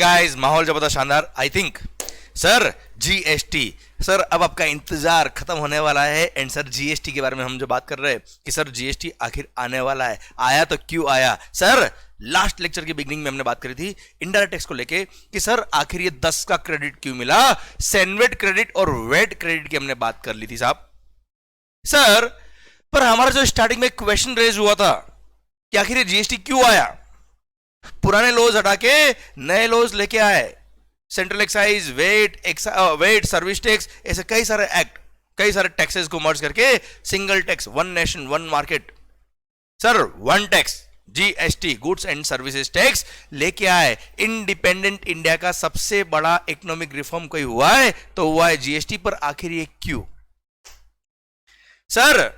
Guys, माहौल जबरदस्त शानदार। I think sir GST, sir अब आपका इंतजार खत्म होने वाला है। एंड सर जीएसटी के बारे में हम जो बात कर रहे हैं कि सर जीएसटी आखिर आने वाला है, आया तो क्यों आया। सर लास्ट लेक्चर की बिगनिंग में हमने बात करी थी इनडायरेक्ट टैक्स को लेके कि सर आखिर ये 10 का क्रेडिट क्यों मिला। सेनवेट क्रेडिट और वेट क्रेडिट की हमने बात कर ली थी साहब। सर पर हमारा जो स्टार्टिंग में क्वेश्चन रेज हुआ था कि आखिर ये जीएसटी क्यों आया, पुराने लॉज हटा के नए लॉज लेके आए, central excise, VAT, service tax, ऐसे कई सारे एक्ट, कई सारे टैक्सेस को मर्ज करके single tax, one nation one market, sir one tax, GST, goods and services tax लेके आए। इंडिपेंडेंट इंडिया का सबसे बड़ा इकोनॉमिक रिफॉर्म कोई हुआ है तो हुआ है जीएसटी। पर आखिर ये क्यों। सर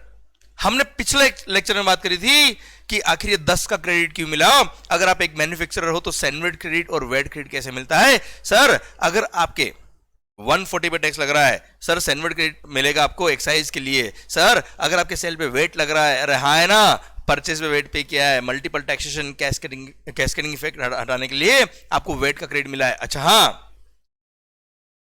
हमने पिछले लेक्चर में बात करी थी कि आखिर ये 10 का क्रेडिट क्यों मिला। अगर आप एक मैन्युफैक्चरर हो तो सेनवेट क्रेडिट और वेट क्रेडिट कैसे मिलता है। सर अगर आपके 140 पे टैक्स लग रहा है, सर सेनवेट क्रेडिट मिलेगा आपको एक्साइज के लिए। सर अगर आपके सेल पे वेट लग रहा है, अरे हाँ है ना, परचेज पे वेट पे किया है, मल्टीपल टैक्सेशन कैस्केडिंग इफेक्ट हटाने के लिए आपको वेट का क्रेडिट मिला है। अच्छा हाँ,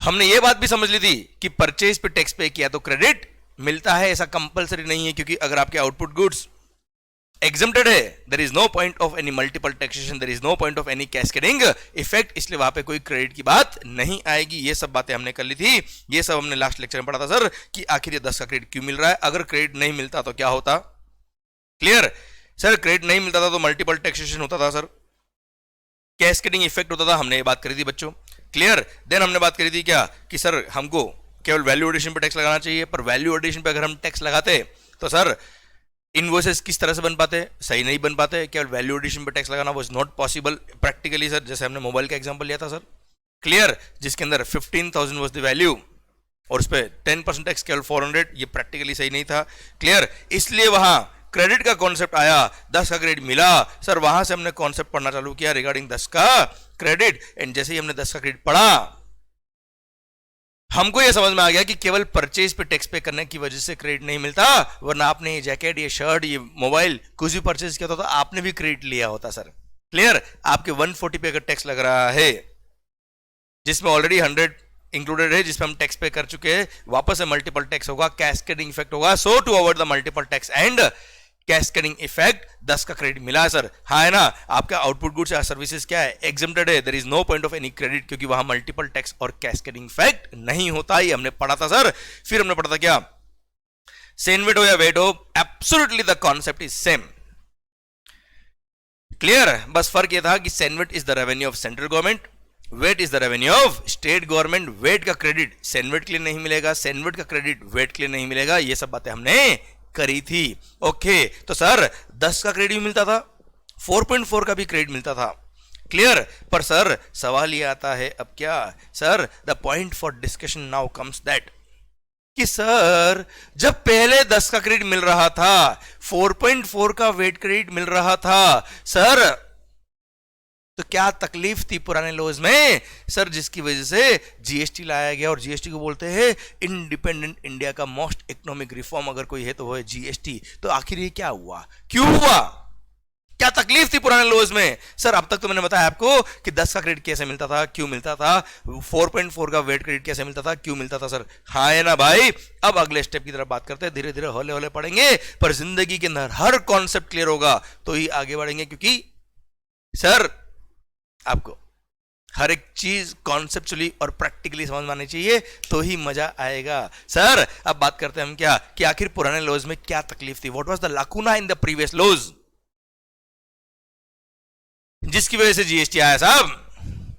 हमने ये बात भी समझ ली थी कि परचेज पे टैक्स पे किया तो क्रेडिट मिलता है, ऐसा कंपलसरी नहीं है, क्योंकि अगर आपके आउटपुट गुड्स एग्जम्प्टेड है, there is no point of any multiple taxation, there is no point of any cascading effect, इसलिए वहां पे कोई क्रेडिट की बात नहीं आएगी। ये सब बातें हमने कर ली थी, ये सब हमने लास्ट लेक्चर में पढ़ा था सर कि आखिर ये 10 का क्रेडिट क्यों मिल रहा है। अगर क्रेडिट नहीं मिलता तो क्या होता। क्लियर सर, क्रेडिट नहीं मिलता था तो मल्टीपल टैक्सेशन होता था, सर कैस्केडिंग इफेक्ट होता था, हमने ये बात करी थी बच्चों। क्लियर। देन हमने बात करी थी क्या कि सर हमको केवल वैल्यू एडिशन पे टैक्स लगाना चाहिए, पर वैल्यू एडिशन पे अगर हम टैक्स लगाते तो सर इनवॉइसेस किस तरह से बन पाते, सही नहीं बन पाते। केवल वैल्यू एडिशन पे टैक्स लगाना was not possible practically sir. जैसे हमने मोबाइल का एग्जांपल लिया था सर, क्लियर, जिसके अंदर 15,000 वाज द वैल्यू और उस पर 10% टैक्स केवल 400, ये प्रैक्टिकली सही नहीं था। क्लियर, इसलिए वहां क्रेडिट का कॉन्सेप्ट आया, 10 का क्रेडिट मिला। सर वहां से हमने कॉन्सेप्ट पढ़ना चालू किया रिगार्डिंग 10 का क्रेडिट। एंड जैसे ही हमने 10 का क्रेडिट पढ़ा, हमको यह समझ में आ गया कि केवल परचेज पे टैक्स पे करने की वजह से क्रेडिट नहीं मिलता, वरना आपने ये जैकेट, ये शर्ट, ये मोबाइल कुछ भी परचेज किया होता तो आपने भी क्रेडिट लिया होता सर। क्लियर, आपके 140 पे अगर टैक्स लग रहा है, जिसमें ऑलरेडी 100 इंक्लूडेड है, जिसमें हम टैक्स पे कर चुके हैं, वापस से मल्टीपल टैक्स होगा, कैस्केडिंग इफेक्ट होगा। So to avoid the multiple tax and cascading effect 10 का क्रेडिट मिला है सर। हाँ है ना, आपका आउटपुट गुड्स या सर्विसेज क्या है, एग्जम्प्टेड है, there is no point of any credit, क्योंकि वहां मल्टीपल टैक्स और कैस्केडिंग इफेक्ट नहीं होता। ये हमने पढ़ा था सर। फिर हमने पढ़ा था क्या, सेनवेट हो या वेट हो, absolutely the concept is same. Clear, बस फर्क ये था कि CENVAT is the revenue of central government, VAT is the revenue of state government. VAT का क्रेडिट सेनवेट के लिए नहीं मिलेगा, सेनवेट का क्रेडिट वेट के लिए नहीं मिलेगा। ये सब बातें हमने करी थी। ओके, तो सर 10 का क्रेडिट मिलता था, 4.4 का भी क्रेडिट मिलता था। क्लियर, पर सर सवाल ये आता है अब क्या, sir the point for discussion now comes that कि सर जब पहले 10 का क्रेडिट मिल रहा था, 4.4 का वेट क्रेडिट मिल रहा था, सर तो क्या तकलीफ थी पुराने लॉज में सर, जिसकी वजह से जीएसटी लाया गया। और जीएसटी को बोलते हैं इंडिपेंडेंट इंडिया का मोस्ट इकोनॉमिक रिफॉर्म अगर कोई है तो वो है जीएसटी। तो आखिर ये क्या हुआ, क्यों हुआ, क्या तकलीफ थी पुराने लॉज में। सर अब तक तो मैंने बताया आपको कि 10 का क्रेडिट कैसे मिलता था, क्यों मिलता था, 4.4 का वेट क्रेडिट कैसे मिलता था, क्यों मिलता था सर। हाँ है ना भाई। अब अगले स्टेप की तरफ बात करते हैं, धीरे धीरे हौले हौले पढ़ेंगे, पर जिंदगी के अंदर हर कॉन्सेप्ट क्लियर होगा तो ही आगे बढ़ेंगे, क्योंकि सर आपको हर एक चीज कॉन्सेप्चुअली और प्रैक्टिकली समझ में आनी चाहिए तो ही मजा आएगा। सर अब बात करते हैं हम क्या कि आखिर पुराने लॉज में क्या तकलीफ थी, what was the lacuna in the previous laws, जिसकी वजह से जीएसटी आया साहब।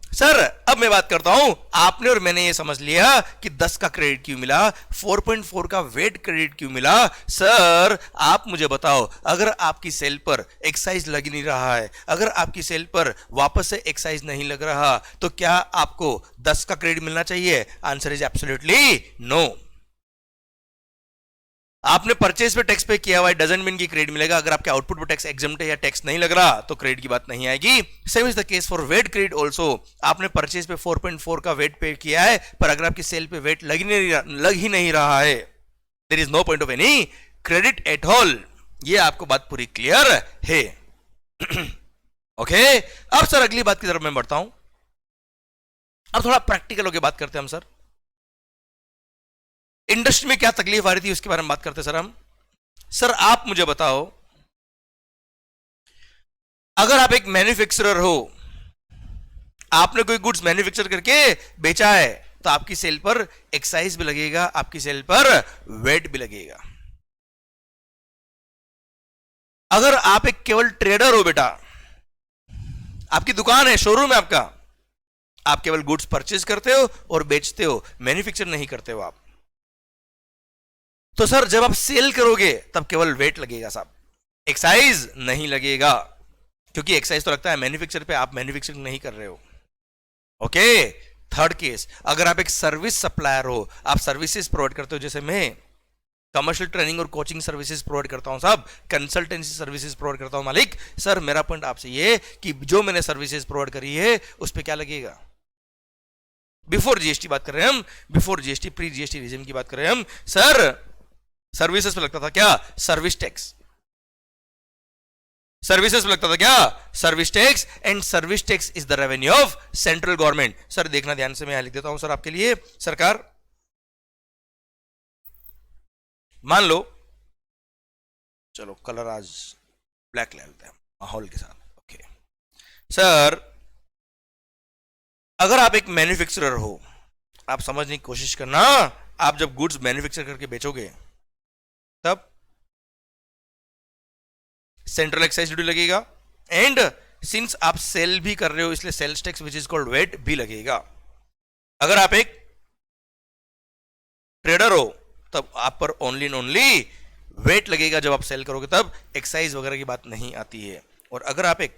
सर अब मैं बात करता हूं, आपने और मैंने ये समझ लिया कि 10 का क्रेडिट क्यों मिला, 4.4 का वेट क्रेडिट क्यों मिला। सर आप मुझे बताओ, अगर आपकी सेल पर एक्साइज लग नहीं रहा है, अगर आपकी सेल पर वापस से एक्साइज नहीं लग रहा, तो क्या आपको 10 का क्रेडिट मिलना चाहिए। Answer is absolutely no. आपने परचेज पे टैक्स पे किया हुआ डजंट मीन कि क्रेडिट मिलेगा। अगर आपके आउटपुट पे टैक्स एग्जम्प्ट है या टैक्स नहीं लग रहा तो क्रेडिट की बात नहीं आएगी। Same is the case for wait credit also. आपने परचेज पे 4.4 का वेट पे किया है, पर अगर आपकी सेल पे वेट लग ही नहीं रहा है, there is no point of any credit at all. ये आपको बात पूरी क्लियर है। ओके, अब सर अगली बात की तरफ मैं बढ़ता हूं अब थोड़ा प्रैक्टिकल होकर बात करते हैं हम सर। इंडस्ट्री में क्या तकलीफ आ रही थी उसके बारे में बात करते हैं सर हम। सर आप मुझे बताओ, अगर आप एक मैन्युफैक्चरर हो, आपने कोई गुड्स मैन्युफैक्चर करके बेचा है, तो आपकी सेल पर एक्साइज भी लगेगा, आपकी सेल पर वेट भी लगेगा। अगर आप एक केवल ट्रेडर हो बेटा, आपकी दुकान है, शोरूम है आपका, आप केवल गुड्स परचेज करते हो और बेचते हो, मैन्युफैक्चर नहीं करते हो आप, तो सर जब आप सेल करोगे तब केवल वेट लगेगा साहब, एक्साइज नहीं लगेगा, क्योंकि एक्साइज तो लगता है मैन्युफैक्चर पे, आप मैन्युफैक्चरिंग नहीं कर रहे हो। ओके। थर्ड केस, अगर आप एक सर्विस सप्लायर हो, आप सर्विसेज प्रोवाइड करते हो, जैसे मैं कमर्शियल ट्रेनिंग और कोचिंग सर्विसेज प्रोवाइड करता हूं साहब, कंसल्टेंसी सर्विसेज प्रोवाइड करता हूं मालिक, सर मेरा पॉइंट आपसे ये कि जो मैंने सर्विसेज प्रोवाइड करी है उस पर क्या लगेगा? बिफोर जीएसटी बात कर रहे हैं हम, before GST, pre GST regime की बात कर रहे हैं हम। सर सर्विसेज पे लगता था क्या? Service tax. सर्विसेज पे लगता था क्या? Service tax. And service tax is the revenue of central government. Sir देखना ध्यान से, मैं यहां लिख देता हूं सर आपके लिए। सरकार मान लो, चलो कलर आज ब्लैक ले लेते हैं माहौल के साथ। ओके सर, अगर आप एक मैन्युफैक्चरर हो, आप समझने की कोशिश करना, आप जब गुड्स मैन्युफैक्चर करके बेचोगे तब सेंट्रल एक्साइज ड्यूटी लगेगा, एंड सिंस आप सेल भी कर रहे हो इसलिए sales tax which is called VAT भी लगेगा। अगर आप एक ट्रेडर हो तब आप पर ओनली एंड ओनली वेट लगेगा, जब आप सेल करोगे तब एक्साइज वगैरह की बात नहीं आती है। और अगर आप एक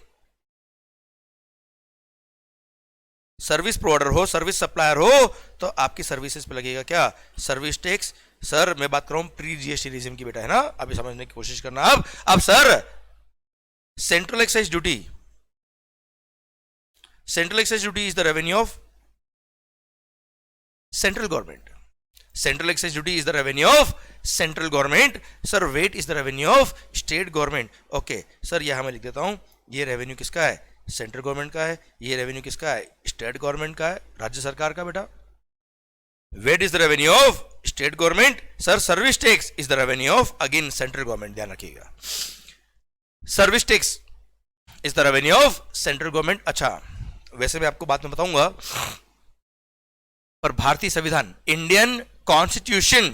सर्विस प्रोवाइडर हो, सर्विस सप्लायर हो, तो आपकी सर्विसेज पे लगेगा क्या? Service tax. सर मैं बात कर रहा हूं प्री जीएसटी रिजिम की बेटा, है ना, अभी समझने की कोशिश करना। अब sir central excise duty, central excise duty is the revenue of central government, central excise duty is the revenue of central government. Sir VAT is the revenue of state government. Okay sir यहां मैं लिख देता हूं, ये revenue किसका है? Central government का है। ये रेवेन्यू किसका है? स्टेट गवर्नमेंट का है, राज्य सरकार का बेटा। VAT is the revenue of state government. Sir service tax is the revenue of again central government, ध्यान रखिएगा, service tax is the revenue of central government. अच्छा वैसे मैं आपको बाद में बताऊंगा, पर भारतीय संविधान, इंडियन कॉन्स्टिट्यूशन,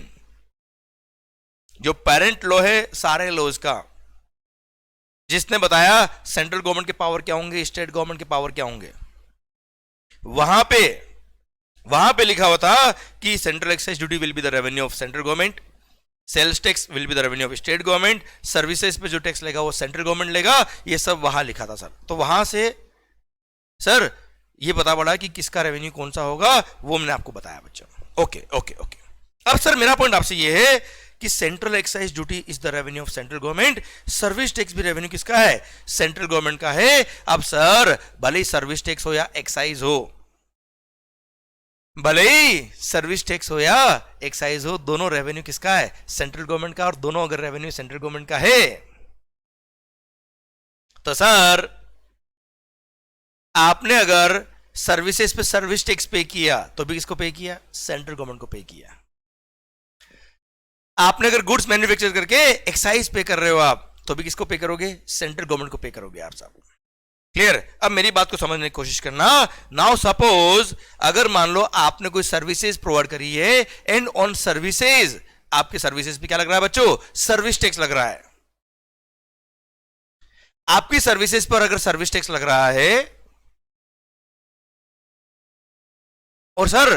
जो पेरेंट लॉ है सारे लॉज का, जिसने बताया सेंट्रल गवर्नमेंट के पावर क्या होंगे, स्टेट गवर्नमेंट के पावर क्या होंगे, वहां पे लिखा हुआ था कि central excise duty will be the revenue of central government, sales tax will be the revenue of state government, services पे जो टैक्स लेगा वो सेंट्रल गवर्नमेंट लेगा, ये सब वहां लिखा था सर। तो वहां से सर ये पता पड़ा कि किसका रेवेन्यू कौन सा होगा, वो मैंने आपको बताया बच्चों। Okay okay okay. अब सर मेरा पॉइंट आपसे ये है कि central excise duty is the revenue of central government, service tax भी रेवेन्यू किसका है? सेंट्रल गवर्नमेंट का है। अब सर भले ही सर्विस टैक्स हो या एक्साइज हो, भले ही सर्विस टैक्स हो या एक्साइज हो, दोनों रेवेन्यू किसका है? सेंट्रल गवर्नमेंट का। और दोनों अगर रेवेन्यू सेंट्रल गवर्नमेंट का है तो सर आपने अगर सर्विसेज पे सर्विस टैक्स पे किया तो भी किसको पे किया? सेंट्रल गवर्नमेंट को पे किया। आपने अगर गुड्स मैन्युफैक्चर करके एक्साइज पे कर रहे हो आप, तो भी किसको पे करोगे? सेंट्रल गवर्नमेंट को पे करोगे आप साहब। क्लियर? अब मेरी बात को समझने की कोशिश करना। नाउ सपोज अगर मान लो आपने कोई सर्विसेज प्रोवाइड करी है, एंड ऑन सर्विसेज, आपके सर्विसेज पे क्या लग रहा है बच्चों? सर्विस टैक्स लग रहा है। आपकी सर्विसेज पर अगर सर्विस टैक्स लग रहा है, और सर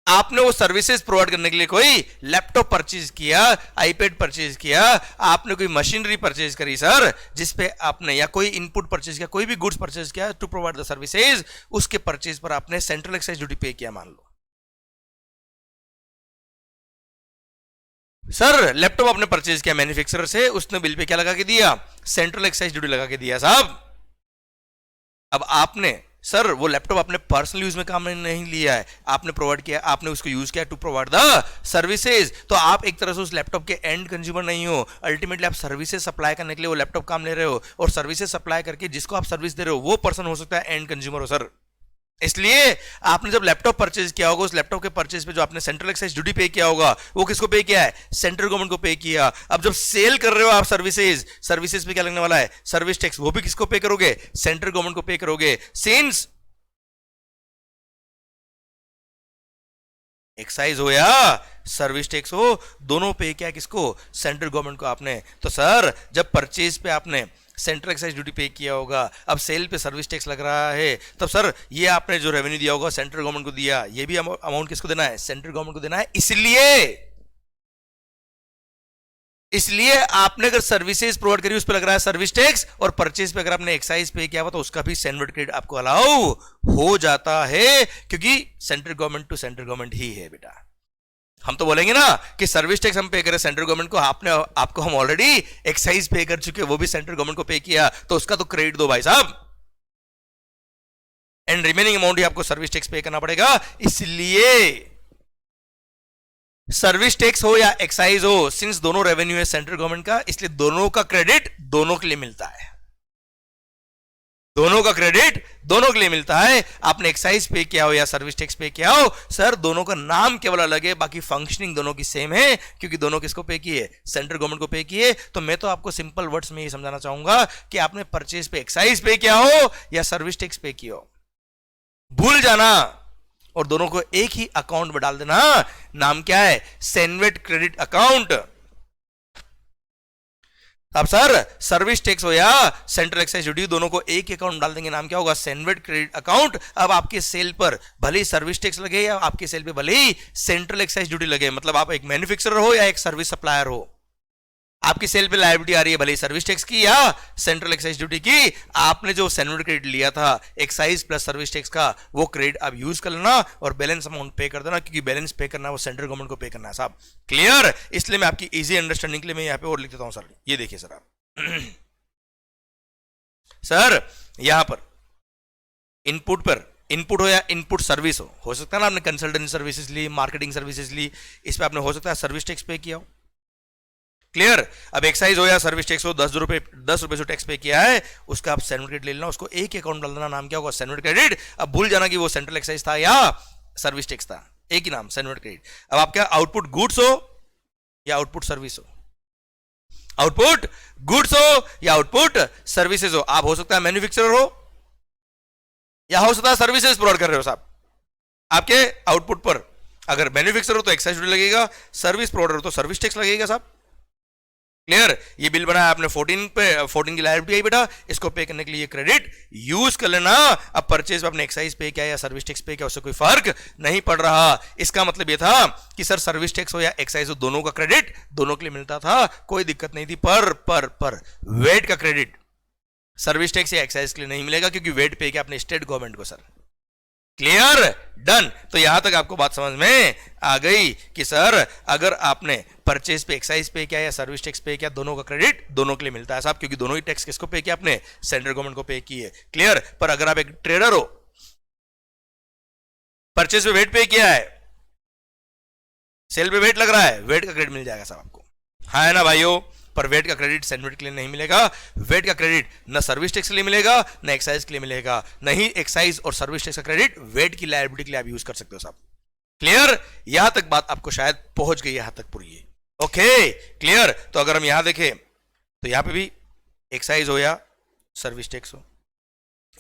आपने वो सर्विसेज प्रोवाइड करने के लिए कोई लैपटॉप परचेज किया, आईपैड परचेज किया, आपने कोई मशीनरी परचेज करी सर, जिसपे आपने, या कोई इनपुट परचेज किया, कोई भी गुड्स परचेज किया टू प्रोवाइड द सर्विसेज, उसके परचेज पर आपने सेंट्रल एक्साइज ड्यूटी पे किया। मान लो सर लैपटॉप आपने परचेज किया मैन्युफैक्चरर से, उसने बिल पे क्या लगा के दिया? सेंट्रल एक्साइज ड्यूटी लगा के दिया साहब। अब आपने सर वो लैपटॉप आपने पर्सनल यूज में काम नहीं लिया है, आपने प्रोवाइड किया, आपने उसको यूज किया टू प्रोवाइड द सर्विसेज, तो आप एक तरह से उस लैपटॉप के एंड कंज्यूमर नहीं हो, अल्टीमेटली आप सर्विसेज सप्लाई करने के लिए वो लैपटॉप काम ले रहे हो, और सर्विसेज सप्लाई करके जिसको आप सर्विस दे रहे हो वो पर्सन हो सकता है एंड कंज्यूमर हो सर। इसलिए आपने जब लैपटॉप परचेज किया होगा, उस लैपटॉप के परचेज पे जो आपने सेंट्रल एक्साइज ड्यूटी पे किया होगा, वो किसको पे किया है? सेंट्रल गवर्नमेंट को पे किया। अब जब सेल कर रहे हो आप सर्विसेज, सर्विसेज पे क्या लगने वाला है? Service tax. वो भी किसको पे करोगे? सेंट्रल गवर्नमेंट को पे करोगे। सिंस एक्साइज हो या सर्विस टैक्स हो, दोनों पे किया किसको? सेंट्रल गवर्नमेंट को आपने। तो सर जब परचेज पे आपने सेंट्रल एक्साइज ड्यूटी पे किया होगा, अब सेल पे सर्विस टैक्स लग रहा है, तब सर ये आपने जो रेवेन्यू दिया होगा सेंट्रल गवर्नमेंट को दिया, ये भी अमाउंट किसको देना है? सेंट्रल गवर्नमेंट को देना है। इसलिए आपने अगर सर्विसेज प्रोवाइड करी उस पर लग रहा है सर्विस टैक्स, और परचेज पे अगर आपने एक्साइज पे किया हुआ तो उसका भी सेंट्रल क्रेडिट आपको अलाउ हो जाता है, क्योंकि central government to central government ही है बेटा। हम तो बोलेंगे ना कि सर्विस टैक्स हम पे करें सेंट्रल गवर्नमेंट को, आपको हम ऑलरेडी एक्साइज पे कर चुके, वो भी सेंट्रल गवर्नमेंट को पे किया, तो उसका तो क्रेडिट दो भाई साहब, एंड रिमेनिंग अमाउंट ही आपको सर्विस टैक्स पे करना पड़ेगा। इसलिए सर्विस टैक्स हो या एक्साइज हो, सिंस दोनों रेवेन्यू है सेंट्रल गवर्नमेंट का, इसलिए दोनों का क्रेडिट दोनों के लिए मिलता है। दोनों का क्रेडिट दोनों के लिए मिलता है। आपने एक्साइज पे किया हो या सर्विस टैक्स पे किया हो, सर दोनों का नाम केवल अलग है, बाकी फंक्शनिंग दोनों की सेम है, क्योंकि दोनों किसको पे किए? सेंट्रल गवर्नमेंट को पे किए। तो मैं तो आपको सिंपल वर्ड्स में ये समझाना चाहूंगा कि आपने परचेज पे एक्साइज पे किया हो या सर्विस टैक्स पे किया हो, भूल जाना और दोनों को एक ही अकाउंट में डाल देना। नाम क्या है? CENVAT credit account. अब सर सर्विस टैक्स हो या सेंट्रल एक्साइज ड्यूटी, दोनों को एक ही अकाउंट डाल देंगे, नाम क्या होगा? CENVAT credit account. अब आपके सेल पर भले ही सर्विस टैक्स लगे या आपके सेल पे भले ही सेंट्रल एक्साइज ड्यूटी लगे, मतलब आप एक मैन्युफैक्चरर हो या एक सर्विस सप्लायर हो, आपकी सेल पे लायबिलिटी आ रही है भले ही सर्विस टैक्स की या सेंट्रल एक्साइज ड्यूटी की, आपने जो सेनवेट क्रेडिट लिया था एक्साइज प्लस सर्विस टैक्स का, वो क्रेडिट आप यूज कर लेना और बैलेंस अमाउंट पे कर देना, क्योंकि बैलेंस पे करना वो सेंट्रल गवर्नमेंट को पे करना है साहब। क्लियर? इसलिए मैं आपकी इजी अंडरस्टैंडिंग के लिए मैं यहां पे और लिख देता हूं सर। ये देखिए सर आप सर यहां पर इनपुट हो या इनपुट सर्विस हो सकता है ना आपने कंसल्टेंसी सर्विसेज ली, मार्केटिंग सर्विसेज ली, इस पे आपने हो सकता है सर्विस टैक्स पे किया हो। क्लियर? अब एक्साइज हो या सर्विस टैक्स हो, 10 रुपए जो टैक्स पे किया है उसका आप सेनवेट क्रेडिट ले लेना, उसको एक ही अकाउंट डाल देना, नाम क्या होगा? CENVAT credit. अब भूल जाना कि वो सेंट्रल एक्साइज था या सर्विस टैक्स था, एक ही नाम सेनवेट क्रेडिट। अब आपका आउटपुट गुड्स हो या आउटपुट सर्विस हो, आउटपुट गुड्स हो या आउटपुट सर्विसेज हो, आप हो सकता है मैन्युफैक्चरर हो या हो सकता है सर्विसेज प्रोवाइड कर रहे हो साहब। आपके आउटपुट पर अगर मैन्युफैक्चरर हो तो एक्साइज ड्यूटी लगेगा, सर्विस प्रोवाइडर हो तो सर्विस टैक्स लगेगा साहब। क्लियर? ये बिल बनाया आपने 14 की लायबिलिटी आई बेटा, इसको पे करने के लिए क्रेडिट यूज कर लेना। अब परचेज में आपने एक्साइज पे किया या सर्विस टैक्स पे किया, उससे कोई फर्क नहीं पड़ रहा। इसका मतलब ये था कि सर सर्विस टैक्स हो या एक्साइज हो, दोनों का क्रेडिट दोनों के लिए मिलता था, कोई दिक्कत नहीं थी। पर वेट का क्रेडिट सर्विस टैक्स या एक्साइज के लिए नहीं मिलेगा, क्योंकि वेट पे किया आपने स्टेट गवर्नमेंट को सर। क्लियर? डन। तो यहां तक आपको बात समझ में आ गई कि सर अगर आपने परचेज पे एक्साइज पे किया या सर्विस टैक्स पे किया, दोनों का क्रेडिट दोनों के लिए मिलता है साहब, क्योंकि दोनों ही टैक्स किसको पे किया? आपने सेंट्रल गवर्नमेंट को पे किए। क्लियर? पर अगर आप एक ट्रेडर हो, परचेज पे वेट पे किया है, सेल पे वेट लग रहा है, वेट का क्रेडिट मिल जाएगा साहब आपको। हाँ है ना भाइयों? पर वेट का क्रेडिट सेनवेट के लिए नहीं मिलेगा। वेट का क्रेडिट न सर्विस टैक्स के लिए मिलेगा न एक्साइज के लिए मिलेगा, नहीं एक्साइज और सर्विस टैक्स का क्रेडिट वेट की लायबिलिटी के लिए आप यूज कर सकते हो साहब। क्लियर? यहां तक बात आपको शायद पहुंच गई, यहां तक पूरी है। Okay clear? तो अगर हम यहां देखें तो यहां पे भी एक्साइज हो या सर्विस टैक्स हो,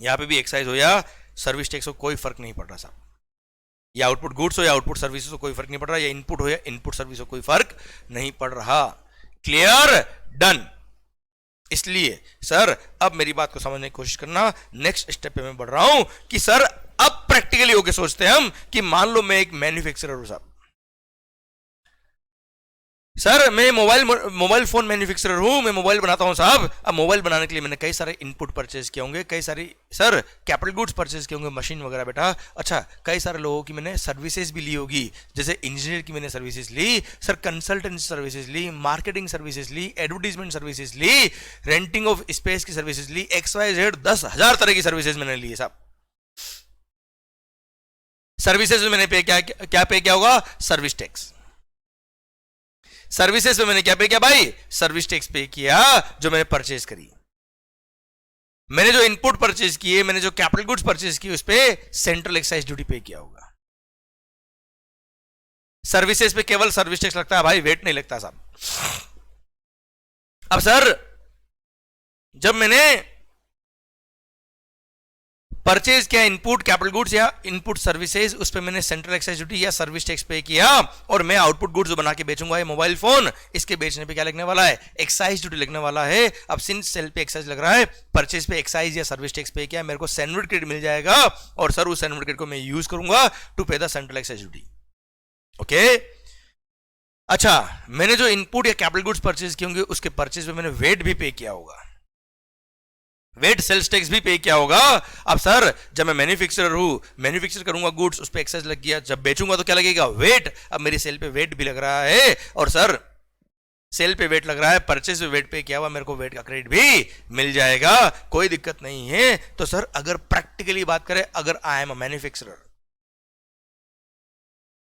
यहां पे भी एक्साइज हो या सर्विस टैक्स हो, कोई फर्क नहीं पड़ रहा साहब। या आउटपुट गुड्स हो या आउटपुट सर्विस हो, कोई फर्क नहीं पड़ रहा, या इनपुट हो या इनपुट सर्विस हो, कोई फर्क नहीं पड़ रहा। क्लियर? डन। इसलिए सर अब मेरी बात को समझने की कोशिश करना, नेक्स्ट स्टेप पे मैं बढ़ रहा हूं कि सर अब प्रैक्टिकली होके सोचते हैं हम कि मान लो मैं एक मैन्युफैक्चरर हूं साहब, सर मैं मोबाइल फोन मैन्युफैक्चरर हूं, मैं मोबाइल बनाता हूं साहब। अब मोबाइल बनाने के लिए मैंने कई सारे इनपुट परचेज किए होंगे, कई सारी सर कैपिटल गुड्स परचेज किए होंगे, मशीन वगैरह बेटा। अच्छा, कई सारे लोगों की मैंने सर्विसेज भी ली होगी, जैसे इंजीनियर की मैंने सर्विसेज ली, सर कंसल्टेंसी सर्विसेज ली, मार्केटिंग सर्विसेज ली, एडवर्टीजमेंट सर्विसेज ली, रेंटिंग ऑफ स्पेस की सर्विसेज ली, XYZ 10,000 तरह की सर्विसेज मैंने ली है साहब। सर्विसेज में मैंने क्या पे किया होगा? Service tax. सर्विसेज में मैंने क्या पे किया भाई? सर्विस टैक्स पे किया जो मैंने परचेज करी। मैंने जो इनपुट परचेज किए, मैंने जो कैपिटल गुड्स परचेज किए, उस पर सेंट्रल एक्साइज ड्यूटी पे किया होगा। सर्विसेज पे केवल सर्विस टैक्स लगता है भाई, वेट नहीं लगता साहब। अब सर जब मैंने परचेज किया इनपुट कैपिटल गुड्स या इनपुट सर्विसेज, उस पे मैंने सेंट्रल एक्साइज ड्यूटी या सर्विस टैक्स पे किया, और मैं आउटपुट गुड्स जो बना के बेचूंगा ये मोबाइल फोन, इसके बेचने पे क्या लगने वाला है? एक्साइज ड्यूटी लगने वाला है। अब सिंस सेल पे एक्साइज लग रहा है, परचेज पे एक्साइज या सर्विस टैक्स पे किया, मेरे को सैंडविच क्रेडिट मिल जाएगा, और सर उस सैंडविच क्रेडिट को मैं यूज करूंगा टू पे the central excise duty. Okay, अच्छा, मैंने जो इनपुट या कैपिटल गुड्स परचेज किए होंगे उसके परचेज पे मैंने वेट भी पे किया होगा, वेट सेल्स टैक्स भी पे किया होगा। अब सर जब मैं मैन्युफैक्चरर हूं, मैन्युफैक्चर करूंगा गुड्स, उस पे एक्साइज लग गया, जब बेचूंगा तो क्या लगेगा? वेट। अब मेरी सेल पे वेट भी लग रहा है, और सर सेल पे वेट लग रहा है, परचेज पे वेट पे किया हुआ, मेरे को वेट का क्रेडिट भी मिल जाएगा, कोई दिक्कत नहीं है। तो सर अगर प्रैक्टिकली बात करें, अगर I am a manufacturer,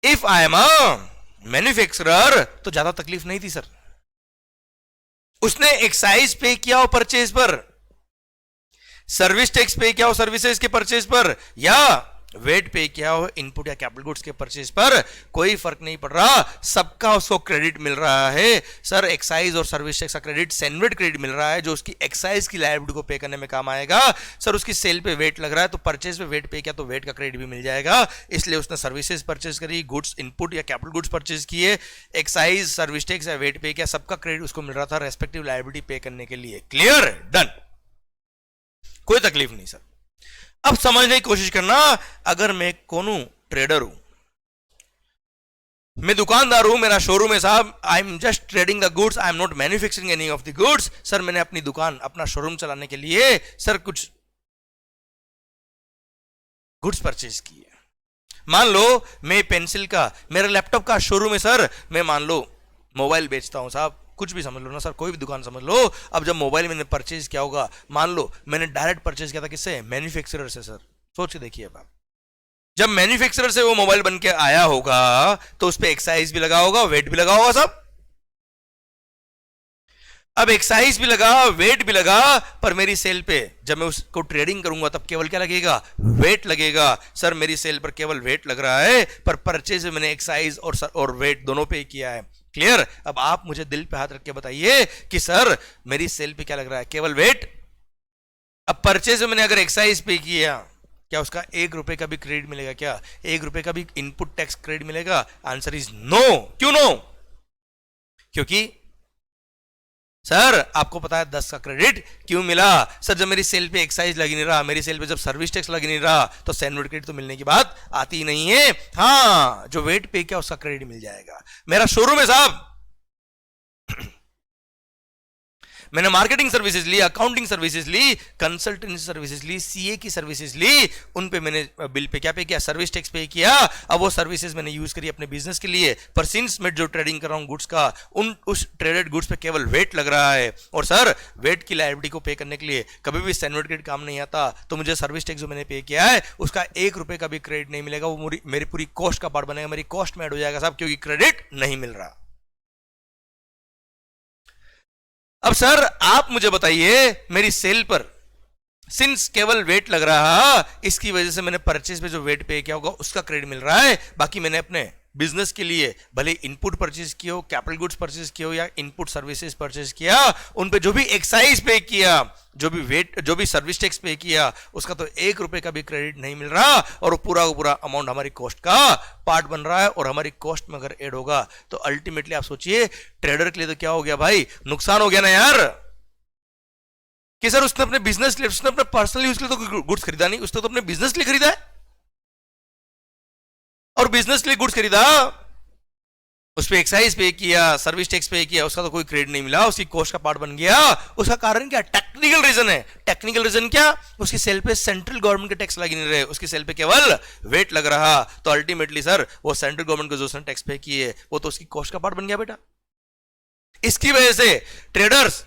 if I am a manufacturer, तो ज्यादा तकलीफ नहीं थी सर। उसने एक्साइज पे किया हो परचेज पर, सर्विस टैक्स पे किया हो सर्विसेज के परचेज पर, या वेट पे किया हो इनपुट या कैपिटल गुड्स के परचेज पर, कोई फर्क नहीं पड़ रहा, सबका उसको क्रेडिट मिल रहा है। सर एक्साइज और सर्विस टैक्स का क्रेडिट सैंडविच क्रेडिट मिल रहा है, जो उसकी एक्साइज की लायबिलिटी को पे करने में काम आएगा। सर उसकी सेल पे वेट लग रहा है, तो परचेज पे वेट पे किया तो वेट का क्रेडिट भी मिल जाएगा, इसलिए उसने सर्विसेज परचेज करी, गुड्स इनपुट या कैपिटल गुड्स परचेज किए, एक्साइज सर्विस टैक्स या वेट पे किया, सबका क्रेडिट उसको मिल रहा था रेस्पेक्टिव लायबिलिटी पे करने के लिए। क्लियर? डन, कोई तकलीफ नहीं सर। अब समझने की कोशिश करना, अगर मैं कोनो ट्रेडर हूं, मैं दुकानदार हूं, मेरा शोरूम है साहब, I am just trading the goods, I am not manufacturing any of the goods. Sir मैंने अपनी दुकान, अपना शोरूम चलाने के लिए सर कुछ गुड्स परचेज किए। मान लो मैं पेंसिल का, मेरा लैपटॉप का शोरूम है सर, मैं मान लो मोबाइल बेचता हूं साहब, कुछ भी समझ लो ना सर, कोई भी दुकान समझ लो। अब जब मोबाइल मैंने परचेज किया होगा, मान लो मैंने डायरेक्ट परचेज किया था, किससे? मैन्युफैक्चरर से। सर सोच के देखिए, अब जब मैन्युफैक्चरर से वो मोबाइल बन के आया होगा, तो उस पर एक्साइज भी लगा होगा, वेट भी लगा होगा सब। अब एक्साइज भी लगा, वेट भी लगा, पर मेरी सेल पे जब मैं उसको ट्रेडिंग करूंगा तब केवल क्या लगेगा? वेट लगेगा। सर मेरी सेल पर केवल वेट लग रहा है, पर परचेज में मैंने एक्साइज और वेट दोनों पे किया है। क्लियर? अब आप मुझे दिल पे हाथ रख के बताइए कि सर मेरी सेल पे क्या लग रहा है? केवल वेट। अब परचेज में मैंने अगर एक्साइज पे किया, क्या उसका 1 रुपए का भी क्रेडिट मिलेगा? क्या 1 रुपए का भी इनपुट टैक्स क्रेडिट मिलेगा? Answer is no. क्यों नो? क्योंकि सर आपको पता है 10 का क्रेडिट क्यों मिला? सर जब मेरी सेल पे एक्साइज लगी नहीं रहा, मेरी सेल पे जब सर्विस टैक्स लगी नहीं रहा, तो सैंडविच क्रेडिट तो मिलने की बात आती ही नहीं है। हाँ, जो वेट पे किया उसका क्रेडिट मिल जाएगा। मेरा शोरूम है साहब, मैंने मार्केटिंग सर्विसेज ली, अकाउंटिंग सर्विसेज ली, कंसल्टेंसी सर्विसेज ली, सीए की सर्विसेज ली, उन पे मैंने बिल पे क्या पे किया? सर्विस टैक्स पे किया। अब वो सर्विसेज मैंने यूज करी अपने बिजनेस के लिए, पर सिंस मैं जो ट्रेडिंग कर रहा हूं गुड्स का, उस ट्रेडेड गुड्स पे केवल वेट लग रहा है, और सर वेट की लायबिलिटी को पे करने के लिए कभी भी सैंडविच क्रेडिट काम नहीं आता, तो मुझे सर्विस टैक्स जो मैंने पे किया है उसका 1 रुपए का भी क्रेडिट नहीं मिलेगा, वो मेरी पूरी कॉस्ट का पार्ट बनेगा, मेरी कॉस्ट में ऐड हो जाएगा साहब, क्योंकि क्रेडिट नहीं मिल रहा। अब सर आप मुझे बताइए, मेरी सेल पर सिंस केवल वेट लग रहा, इसकी वजह से मैंने परचेज पे जो वेट पे किया होगा उसका क्रेडिट मिल रहा है, बाकी मैंने अपने बिजनेस के लिए भले इनपुट परचेज किया हो, कैपिटल गुड्स परचेज किया हो, या इनपुट सर्विसेज परचेज किया, उन पे जो भी एक्साइज पे किया, जो भी वेट, जो भी सर्विस टैक्स पे किया, उसका तो 1 रुपए का भी क्रेडिट नहीं मिल रहा, और वो पूरा अमाउंट हमारी कॉस्ट का पार्ट बन रहा है, और हमारी कॉस्ट में अगर ऐड होगा तो अल्टीमेटली आप सोचिए ट्रेडर के लिए तो क्या हो गया भाई? नुकसान हो गया ना यार। कि सर उसने अपने बिजनेस के लिए, उसने अपने पर्सनल यूज के लिए तो गुड्स खरीदा नहीं, उसने तो अपने बिजनेस के लिए खरीदा है, और बिजनेस के लिए गुड्स खरीदा, उस पर एक्साइज पे किया, सर्विस टैक्स पे किया, उसका तो कोई क्रेडिट नहीं मिला, उसकी कॉस्ट का पार्ट बन गया। उसका कारण क्या? टेक्निकल रीजन है। टेक्निकल रीजन क्या? उसकी सेल पे सेंट्रल गवर्नमेंट के टैक्स लगे नहीं रहे, उसकी सेल पे केवल वेट लग रहा, तो अल्टीमेटली सर वो सेंट्रल गवर्नमेंट को जो उसने टैक्स पे किए वो तो उसकी कॉस्ट का पार्ट बन गया बेटा। इसकी वजह से ट्रेडर्स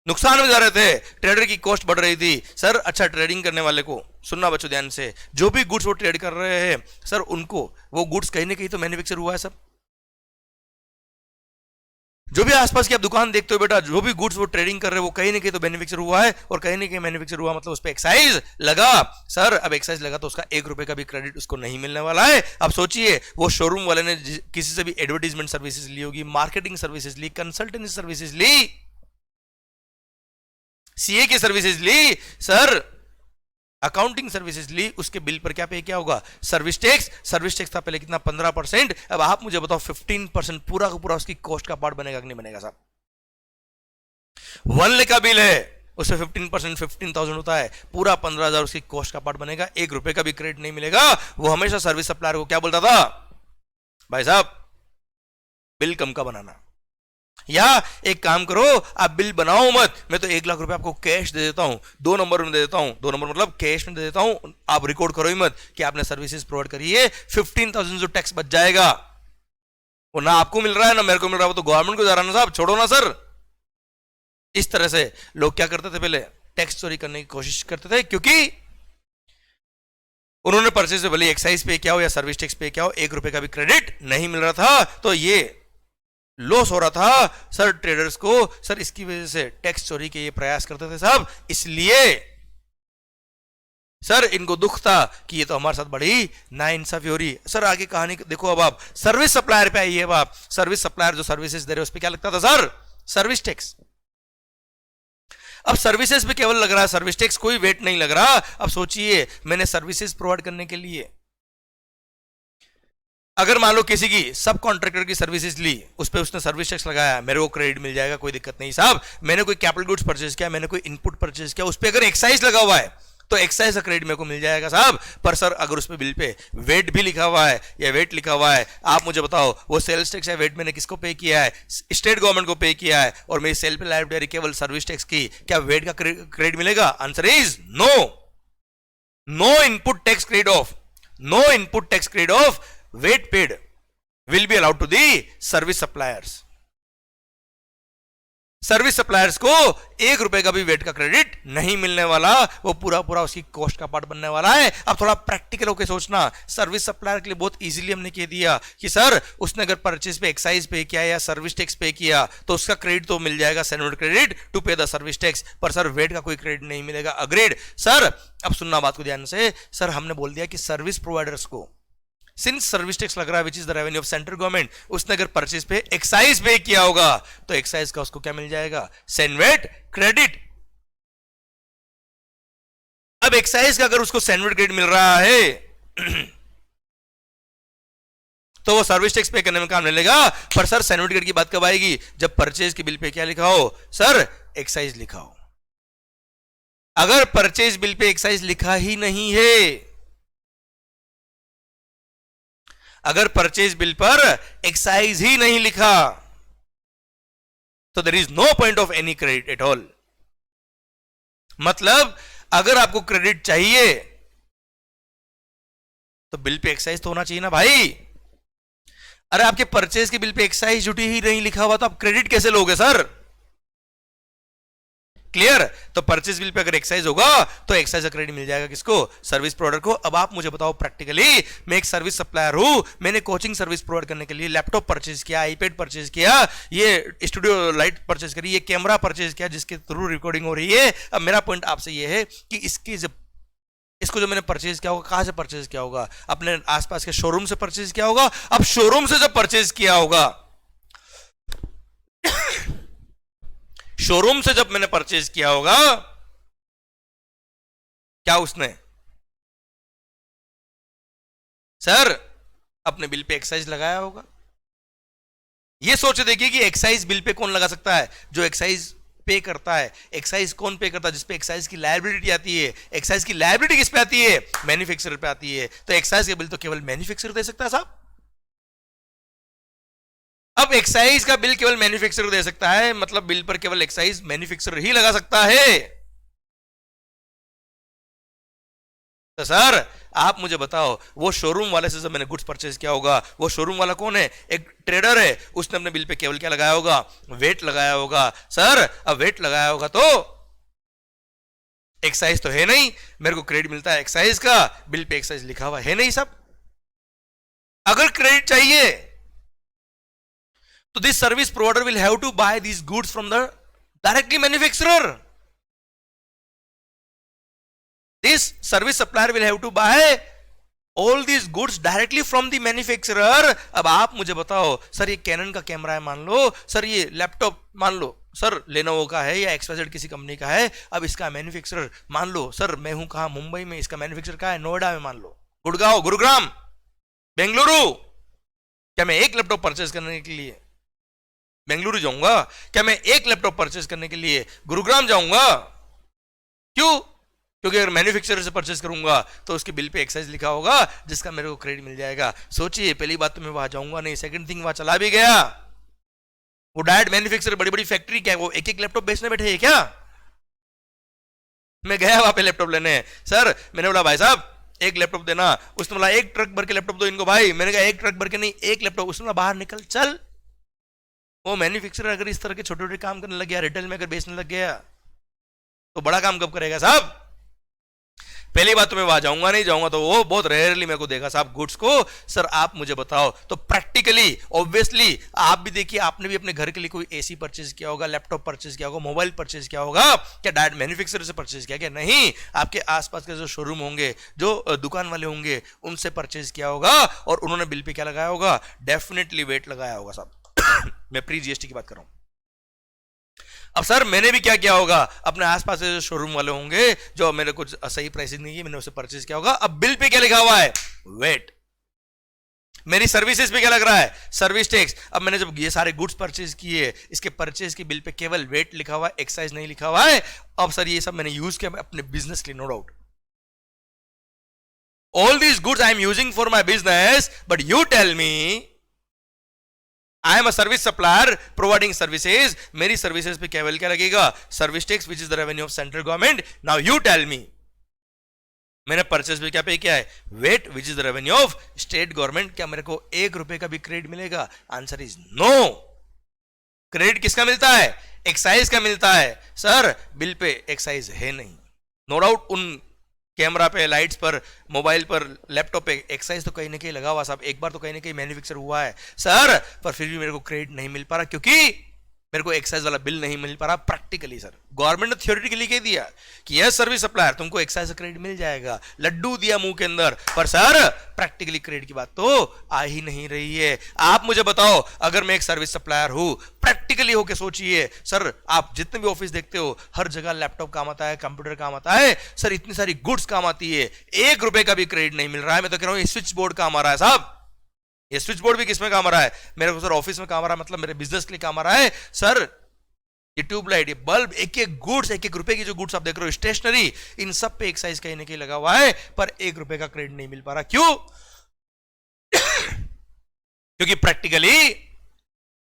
नुकसान में जा रहे थे, ट्रेडर की कॉस्ट बढ़ रही थी। सर अच्छा, ट्रेडिंग करने वाले को सुनना बच्चों ध्यान से, जो भी गुड्स वो ट्रेड कर रहे हैं सर, उनको वो गुड्स कहीं ना कहीं तो मैन्युफैक्चर हुआ है सर। जो भी आसपास की आप दुकान देखते हो बेटा, जो भी गुड्स वो ट्रेडिंग कर रहे हैं, वो कहीं ना कहीं तो मैन्युफैक्चर हुआ है, और कहीं ना कहीं मैन्युफैक्चर हुआ मतलब उस पर एक्साइज लगा। सर अब एक्साइज लगा तो उसका 1 रुपए का भी क्रेडिट उसको नहीं मिलने वाला है। अब सोचिए, वो शोरूम वाले ने किसी से भी एडवर्टीजमेंट सर्विसेज ली होगी, मार्केटिंग सर्विसेज ली, कंसल्टेंसी सर्विसेज ली, सीए की सर्विसेज ली, सर अकाउंटिंग सर्विसेज ली, उसके बिल पर क्या पे किया होगा? Service tax. सर्विस टैक्स था पहले कितना? 15%। अब आप मुझे बताओ 15% पूरा का पूरा उसकी कॉस्ट का पार्ट बनेगा कि नहीं बनेगा साहब? 1 लाख का बिल है, उससे 15% 15,000 होता है, पूरा 15,000 उसकी कॉस्ट का पार्ट बनेगा। 1 रुपए का भी क्रेडिट नहीं मिलेगा। वो हमेशा सर्विस सप्लायर को क्या बोलता था? भाई साहब बिल कम का बनाना, या एक काम करो आप बिल बनाओ मत, मैं तो 1 लाख रुपए आपको कैश दे देता हूं, 2 नंबर में दे देता हूं, 2 नंबर मतलब कैश में दे देता हूं, आप रिकॉर्ड करो ही मत कि आपने सर्विसेज प्रोवाइड करी है। 15,000 जो टैक्स बच जाएगा वो ना आपको मिल रहा है ना मेरे को मिल रहा है, वो तो गवर्नमेंट को जा रहा है ना साहब, छोड़ो ना सर। इस तरह से लोग क्या करते थे? पहले टैक्स चोरी करने की कोशिश करते थे, क्योंकि उन्होंने परचेज पे भले एक्साइज पे क्या हो या सर्विस टैक्स पे क्या हो, 1 रुपए का भी क्रेडिट नहीं मिल रहा था, तो ये लॉस हो रहा था सर ट्रेडर्स को। सर इसकी वजह से टैक्स चोरी के ये प्रयास करते थे साहब, इसलिए सर इनको दुख था कि ये तो हमारे साथ बड़ी नाइंसाफी हो रही। सर आगे कहानी देखो, अब आप सर्विस सप्लायर पे आइए। अब आप सर्विस सप्लायर जो सर्विसेज दे रहे हैं उस पर क्या लगता था सर? Service tax. अब सर्विसेज पे केवल लग रहा है सर्विस टैक्स, कोई वेट नहीं लग रहा। अब सोचिए, मैंने सर्विसेज प्रोवाइड करने के लिए अगर मान लो किसी की सब कॉन्ट्रैक्टर की सर्विसेज ली, उस पर उसने सर्विस टैक्स लगाया, मेरे को क्रेडिट मिल जाएगा, कोई दिक्कत नहीं साहब। मैंने कोई कैपिटल गुड्स परचेज किया, मैंने कोई इनपुट परचेज किया, उस पर अगर एक्साइज लगा हुआ है तो एक्साइज का क्रेडिट मेरे को मिल जाएगा साहब। पर सर अगर उस पे बिल पे वेट भी लिखा हुआ है या वेट लिखा हुआ है, आप मुझे बताओ वो सेल्स टैक्स या वेट मैंने किसको पे किया है? स्टेट गवर्नमेंट को पे किया है, और मेरी सेल पे लाइबिलिटी केवल सर्विस टैक्स की, क्या वेट का क्रेडिट मिलेगा? Answer is no. No input tax credit of, no input tax credit of VAT paid will be allowed to the service suppliers. Service suppliers को 1 रुपए का भी वेट का क्रेडिट नहीं मिलने वाला, वो पूरा पूरा उसकी कॉस्ट का पार्ट बनने वाला है। अब थोड़ा प्रैक्टिकल होकर सोचना, सर्विस सप्लायर के लिए बहुत इजीली हमने कह दिया कि सर उसने अगर परचेज पे एक्साइज पे किया या सर्विस टैक्स पे किया तो उसका क्रेडिट तो मिल जाएगा, सैन्युअल क्रेडिट टू पे द सर्विस टैक्स, पर सर वेट का कोई क्रेडिट नहीं मिलेगा। Agreed sir. अब सुनना बात को ध्यान से, सर हमने बोल दिया कि सर्विस प्रोवाइडर्स को सिंस सर्विस टैक्स लग रहा है विच is the revenue of central government, उसने अगर परचेज पे एक्साइज पे किया होगा तो एक्साइज का उसको क्या मिल जाएगा? सैन्वेट क्रेडिट। अब एक्साइज का अगर उसको सैन्वेट क्रेडिट मिल रहा है तो वो सर्विस टैक्स पे करने में काम नहीं लेगा। पर सर सैन्वेट क्रेडिट की बात कब आएगी? जब परचेज के बिल पे क्या लिखा हो? सर एक्साइज लिखा हो। अगर परचेज बिल पे एक्साइज लिखा ही नहीं है, अगर परचेज बिल पर एक्साइज ही नहीं लिखा, तो there is no point of any credit at all. मतलब अगर आपको क्रेडिट चाहिए तो बिल पे एक्साइज तो होना चाहिए ना भाई। अरे आपके परचेज के बिल पे एक्साइज ड्यूटी ही नहीं लिखा हुआ तो आप क्रेडिट कैसे लोगे सर? क्लियर? तो परचेज बिल पे अगर एक्साइज होगा तो एक्साइज का क्रेडिट मिल जाएगा किसको? सर्विस प्रोवाइडर को। अब आप मुझे बताओ प्रैक्टिकली, मैं एक सर्विस सप्लायर हूं, मैंने कोचिंग सर्विस प्रोवाइड करने के लिए लैपटॉप परचेज किया, आईपैड परचेज किया, ये स्टूडियो लाइट परचेज करी, ये कैमरा परचेज किया जिसके थ्रू रिकॉर्डिंग हो रही है। अब मेरा पॉइंट आपसे ये है कि इसको जो मैंने परचेज किया होगा, कहां से परचेज किया होगा? अपने आसपास के शोरूम से परचेज किया होगा। अब शोरूम से जब परचेज किया होगा, शोरूम से जब मैंने परचेज किया होगा, क्या उसने सर अपने बिल पे एक्साइज लगाया होगा? ये सोच देखिए कि एक्साइज बिल पे कौन लगा सकता है? जो एक्साइज पे करता है। एक्साइज कौन पे करता है? जिसपे एक्साइज की लायबिलिटी आती है। एक्साइज की लायबिलिटी किस पे आती है? मैन्युफैक्चरर पे आती है। तो एक्साइज के बिल तो केवल मैन्युफैक्चरर दे सकता है साहब। अब एक्साइज का बिल केवल मैन्युफैक्चरर दे सकता है, मतलब बिल पर केवल एक्साइज मैन्युफैक्चरर ही लगा सकता है। तो सर आप मुझे बताओ, वो शोरूम वाले से जब मैंने गुड्स परचेज किया होगा, वो शोरूम वाला कौन है? एक ट्रेडर है, उसने अपने बिल पे केवल क्या लगाया होगा? वेट लगाया होगा। सर अब वेट लगाया होगा तो एक्साइज तो है नहीं, मेरे को क्रेडिट मिलता है एक्साइज का, बिल पे एक्साइज लिखा हुआ है नहीं सब। अगर क्रेडिट चाहिए तो this service provider will have to buy these goods from the directly manufacturer. This service supplier will have to buy all these goods directly from the manufacturer. अब आप मुझे बताओ सर, ये कैनन का कैमरा है मान लो, सर ये laptop मान लो, सर लेनोवो का है या एक्सवाइजेड किसी कंपनी का है. अब इसका मैन्युफैक्चरर मान लो, सर मैं हूं कहां, मुंबई में, इसका मैन्युफैक्चरर कहां है, नोएडा में मान लो, गुड़गांव, गुरुग्राम, बेंगलुरु. क्या मैं एक लैपटॉप परचेज करने के लिए बेंगलुरु जाऊंगा? क्या मैं एक लैपटॉप परचेज करने के लिए गुरुग्राम जाऊंगा? क्यों? क्योंकि अगर मैन्युफैक्चरर से परचेज करूंगा तो उसके बिल पे एक्साइज लिखा होगा जिसका मेरे को क्रेडिट मिल जाएगा. सोचिए, पहली बात तो मैं वहां जाऊंगा नहीं, सेकंड थिंग वहां चला भी गया, वो डायरेक्ट मैन्युफैक्चरर, बड़ी बड़ी फैक्ट्री, क्या वो एक एक लैपटॉप बेचने बैठे हैं क्या? मैं गया वहां पे लैपटॉप लेने, सर मैंने बोला भाई साहब एक लैपटॉप देना, उसने बोला एक ट्रक भर के लैपटॉप दो इनको भाई. मैंने कहा एक ट्रक भर के नहीं, एक लैपटॉप. उसने बोला बाहर निकल चल. वो मैन्युफैक्चरर अगर इस तरह के छोटे छोटे काम करने लग गया, रिटेल में अगर बेचने लग गया, तो बड़ा काम कब करेगा साहब? पहली बात तो मैं वहां जाऊंगा नहीं, जाऊंगा तो वो बहुत रेयरली मेरे को देगा साहब गुड्स को. सर आप मुझे बताओ, तो प्रैक्टिकली ऑब्वियसली आप भी देखिए, आपने भी अपने घर के लिए कोई एसी परचेज किया होगा, लैपटॉप परचेज किया होगा, मोबाइल परचेज किया होगा, क्या डायरेक्ट मैन्युफैक्चरर से परचेज किया? क्या नहीं, आपके आसपास के जो शोरूम होंगे, जो दुकान वाले होंगे, उनसे परचेज किया होगा और उन्होंने बिल पे क्या लगाया होगा? डेफिनेटली वेट लगाया होगा साहब. मैं प्री जीएसटी की बात कर रहा हूं. अब सर मैंने भी क्या किया होगा, अपने आसपास से जो शोरूम वाले होंगे, जो मेरे कुछ सही प्राइसिंग नहीं है, मैंने उसे परचेज किया होगा. अब बिल पे क्या लिखा हुआ है? वेट. मेरी सर्विसेज पे क्या लग रहा है? Service tax. अब मैंने जब ये सारे गुड्स परचेज किए, इसके परचेज के बिल पे केवल वेट लिखा हुआ है, एक्साइज नहीं लिखा हुआ है. अब सर ये सब मैंने यूज किया अपने बिजनेस के लिए, no doubt. All these goods I am using for my business, but you tell me I am a service supplier providing services. मेरी सर्विसेज पे केवल क्या लगेगा? Service tax which is the revenue of central government. Now you tell me, मैंने purchase पे क्या pay किया है? VAT which is the revenue of state government. क्या मेरे को ₹1 का भी क्रेडिट मिलेगा? Answer is no. क्रेडिट किसका मिलता है? एक्साइज का मिलता है. सर बिल पे एक्साइज है नहीं, नो डाउट. उन कैमरा पे, लाइट्स पर, मोबाइल पर, लैपटॉप पे एक्साइज तो कहीं ना कहीं लगा हुआ साहब, एक बार तो कहीं ना कहीं मैन्युफैक्चर हुआ है सर, पर फिर भी मेरे को क्रेडिट नहीं मिल पा रहा क्योंकि मेरे को एक्साइज वाला बिल नहीं मिल पा रहा. प्रैक्टिकली सर गवर्नमेंट ने थ्योरेटिकली कह दिया कि यह सर्विस सप्लायर तुमको एक्साइज का क्रेडिट मिल जाएगा, लड्डू दिया मुंह के अंदर, पर सर प्रैक्टिकली क्रेडिट की बात तो आ ही नहीं रही है. आप मुझे बताओ, अगर मैं एक सर्विस सप्लायर हूं, प्रैक्टिकली होके सोचिए सर, आप जितने भी ऑफिस देखते हो हर जगह लैपटॉप काम आता है, कंप्यूटर काम आता है, सर इतनी सारी गुड्स काम आती है, ₹1 का भी क्रेडिट नहीं मिल रहा है. मैं तो कह रहा हूं स्विच बोर्ड काम आ रहा है साहब. ये स्विच बोर्ड भी किसमें काम आ रहा है? मेरे को सर ऑफिस में काम आ रहा है, मतलब मेरे बिजनेस के लिए काम आ रहा है. सर ये ट्यूबलाइट, ये बल्ब, एक एक गुड्स, ₹1 की जो गुड्स आप देख रहे हो, स्टेशनरी, इन सब पे एक्साइज कहीं ना कहीं लगा हुआ है, पर ₹1 का क्रेडिट नहीं मिल पा रहा. क्यों? क्योंकि प्रैक्टिकली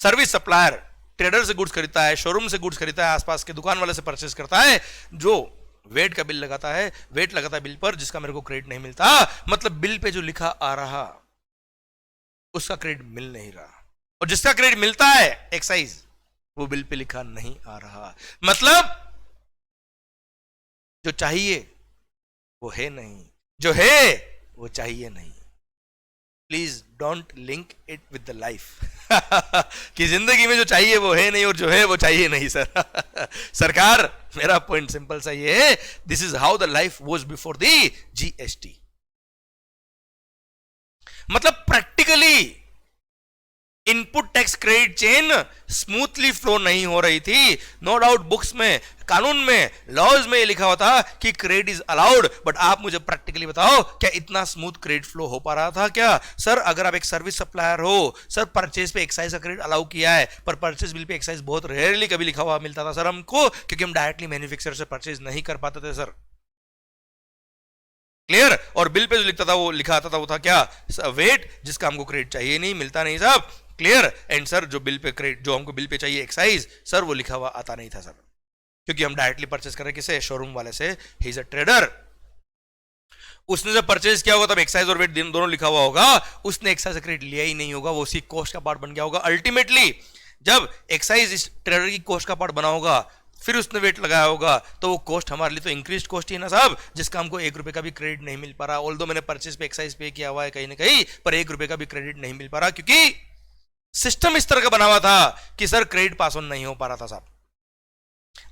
सर्विस सप्लायर ट्रेडर से गुड्स खरीदता है, शोरूम से गुड्स खरीदता है, आसपास के दुकान वाले से परचेज करता है, जो वेट का बिल लगाता है, वेट लगाता है बिल पर, जिसका मेरे को क्रेडिट नहीं मिलता. मतलब बिल पे जो लिखा आ रहा उसका क्रेडिट मिल नहीं रहा, और जिसका क्रेडिट मिलता है एक्साइज, वो बिल पे लिखा नहीं आ रहा. मतलब जो चाहिए वो है नहीं, जो है वो चाहिए नहीं. Please don't link it with the life कि जिंदगी में जो चाहिए वो है नहीं और जो है वो चाहिए नहीं. सर सरकार, मेरा पॉइंट सिंपल सा ये है, this is how the life was before the GST. मतलब practically input tax credit chain smoothly flow नहीं हो रही थी. नो डाउट बुक्स में, कानून में, लॉज में लिखा हुआ था कि क्रेडिट इज अलाउड, बट आप मुझे प्रैक्टिकली बताओ, क्या इतना स्मूथ क्रेडिट फ्लो हो पा रहा था क्या? सर अगर आप एक सर्विस सप्लायर हो, सर परचेज पे एक्साइज का क्रेडिट अलाउ किया है, पर परचेज बिल पे एक्साइज बहुत रेयरली कभी लिखा हुआ मिलता था सर हमको, क्योंकि हम डायरेक्टली मैन्युफैक्चरर से परचेज नहीं कर पाते थे सर. क्लियर? और बिल पे जो लिखता था, वो लिखा आता था, वो था क्या? वेट, जिसका हमको क्रेडिट चाहिए नहीं, मिलता नहीं साहब. क्लियर? एंड सर जो बिल पे क्रेडिट, जो हमको बिल पे चाहिए एक्साइज, सर वो लिखा हुआ आता नहीं था सर, क्योंकि हम डायरेक्टली परचेज कर रहे किसे? शोरूम वाले से. He is a trader. उसने जब परचेज किया होगा तब एक्साइज और वेट दोनों लिखा हुआ होगा, उसने एक्साइज क्रेडिट लिया ही नहीं होगा, वो उसी कॉस्ट का पार्ट बन गया होगा. अल्टीमेटली जब एक्साइज इस ट्रेडर की कॉस्ट का पार्ट बना होगा, फिर उसने वेट लगाया होगा, तो वो कॉस्ट हमारे लिए तो इंक्रीज कॉस्ट ही ना साहब, जिसका हमको ₹1 का भी क्रेडिट नहीं मिल पा रहा. ऑल्दो मैंने परचेज पे एक्साइज पे किया हुआ है कहीं ना कहीं, पर ₹1 का भी क्रेडिट नहीं मिल पा रहा, क्योंकि सिस्टम इस तरह का बना हुआ था कि सर क्रेडिट पास ऑन नहीं हो पा रहा था साहब।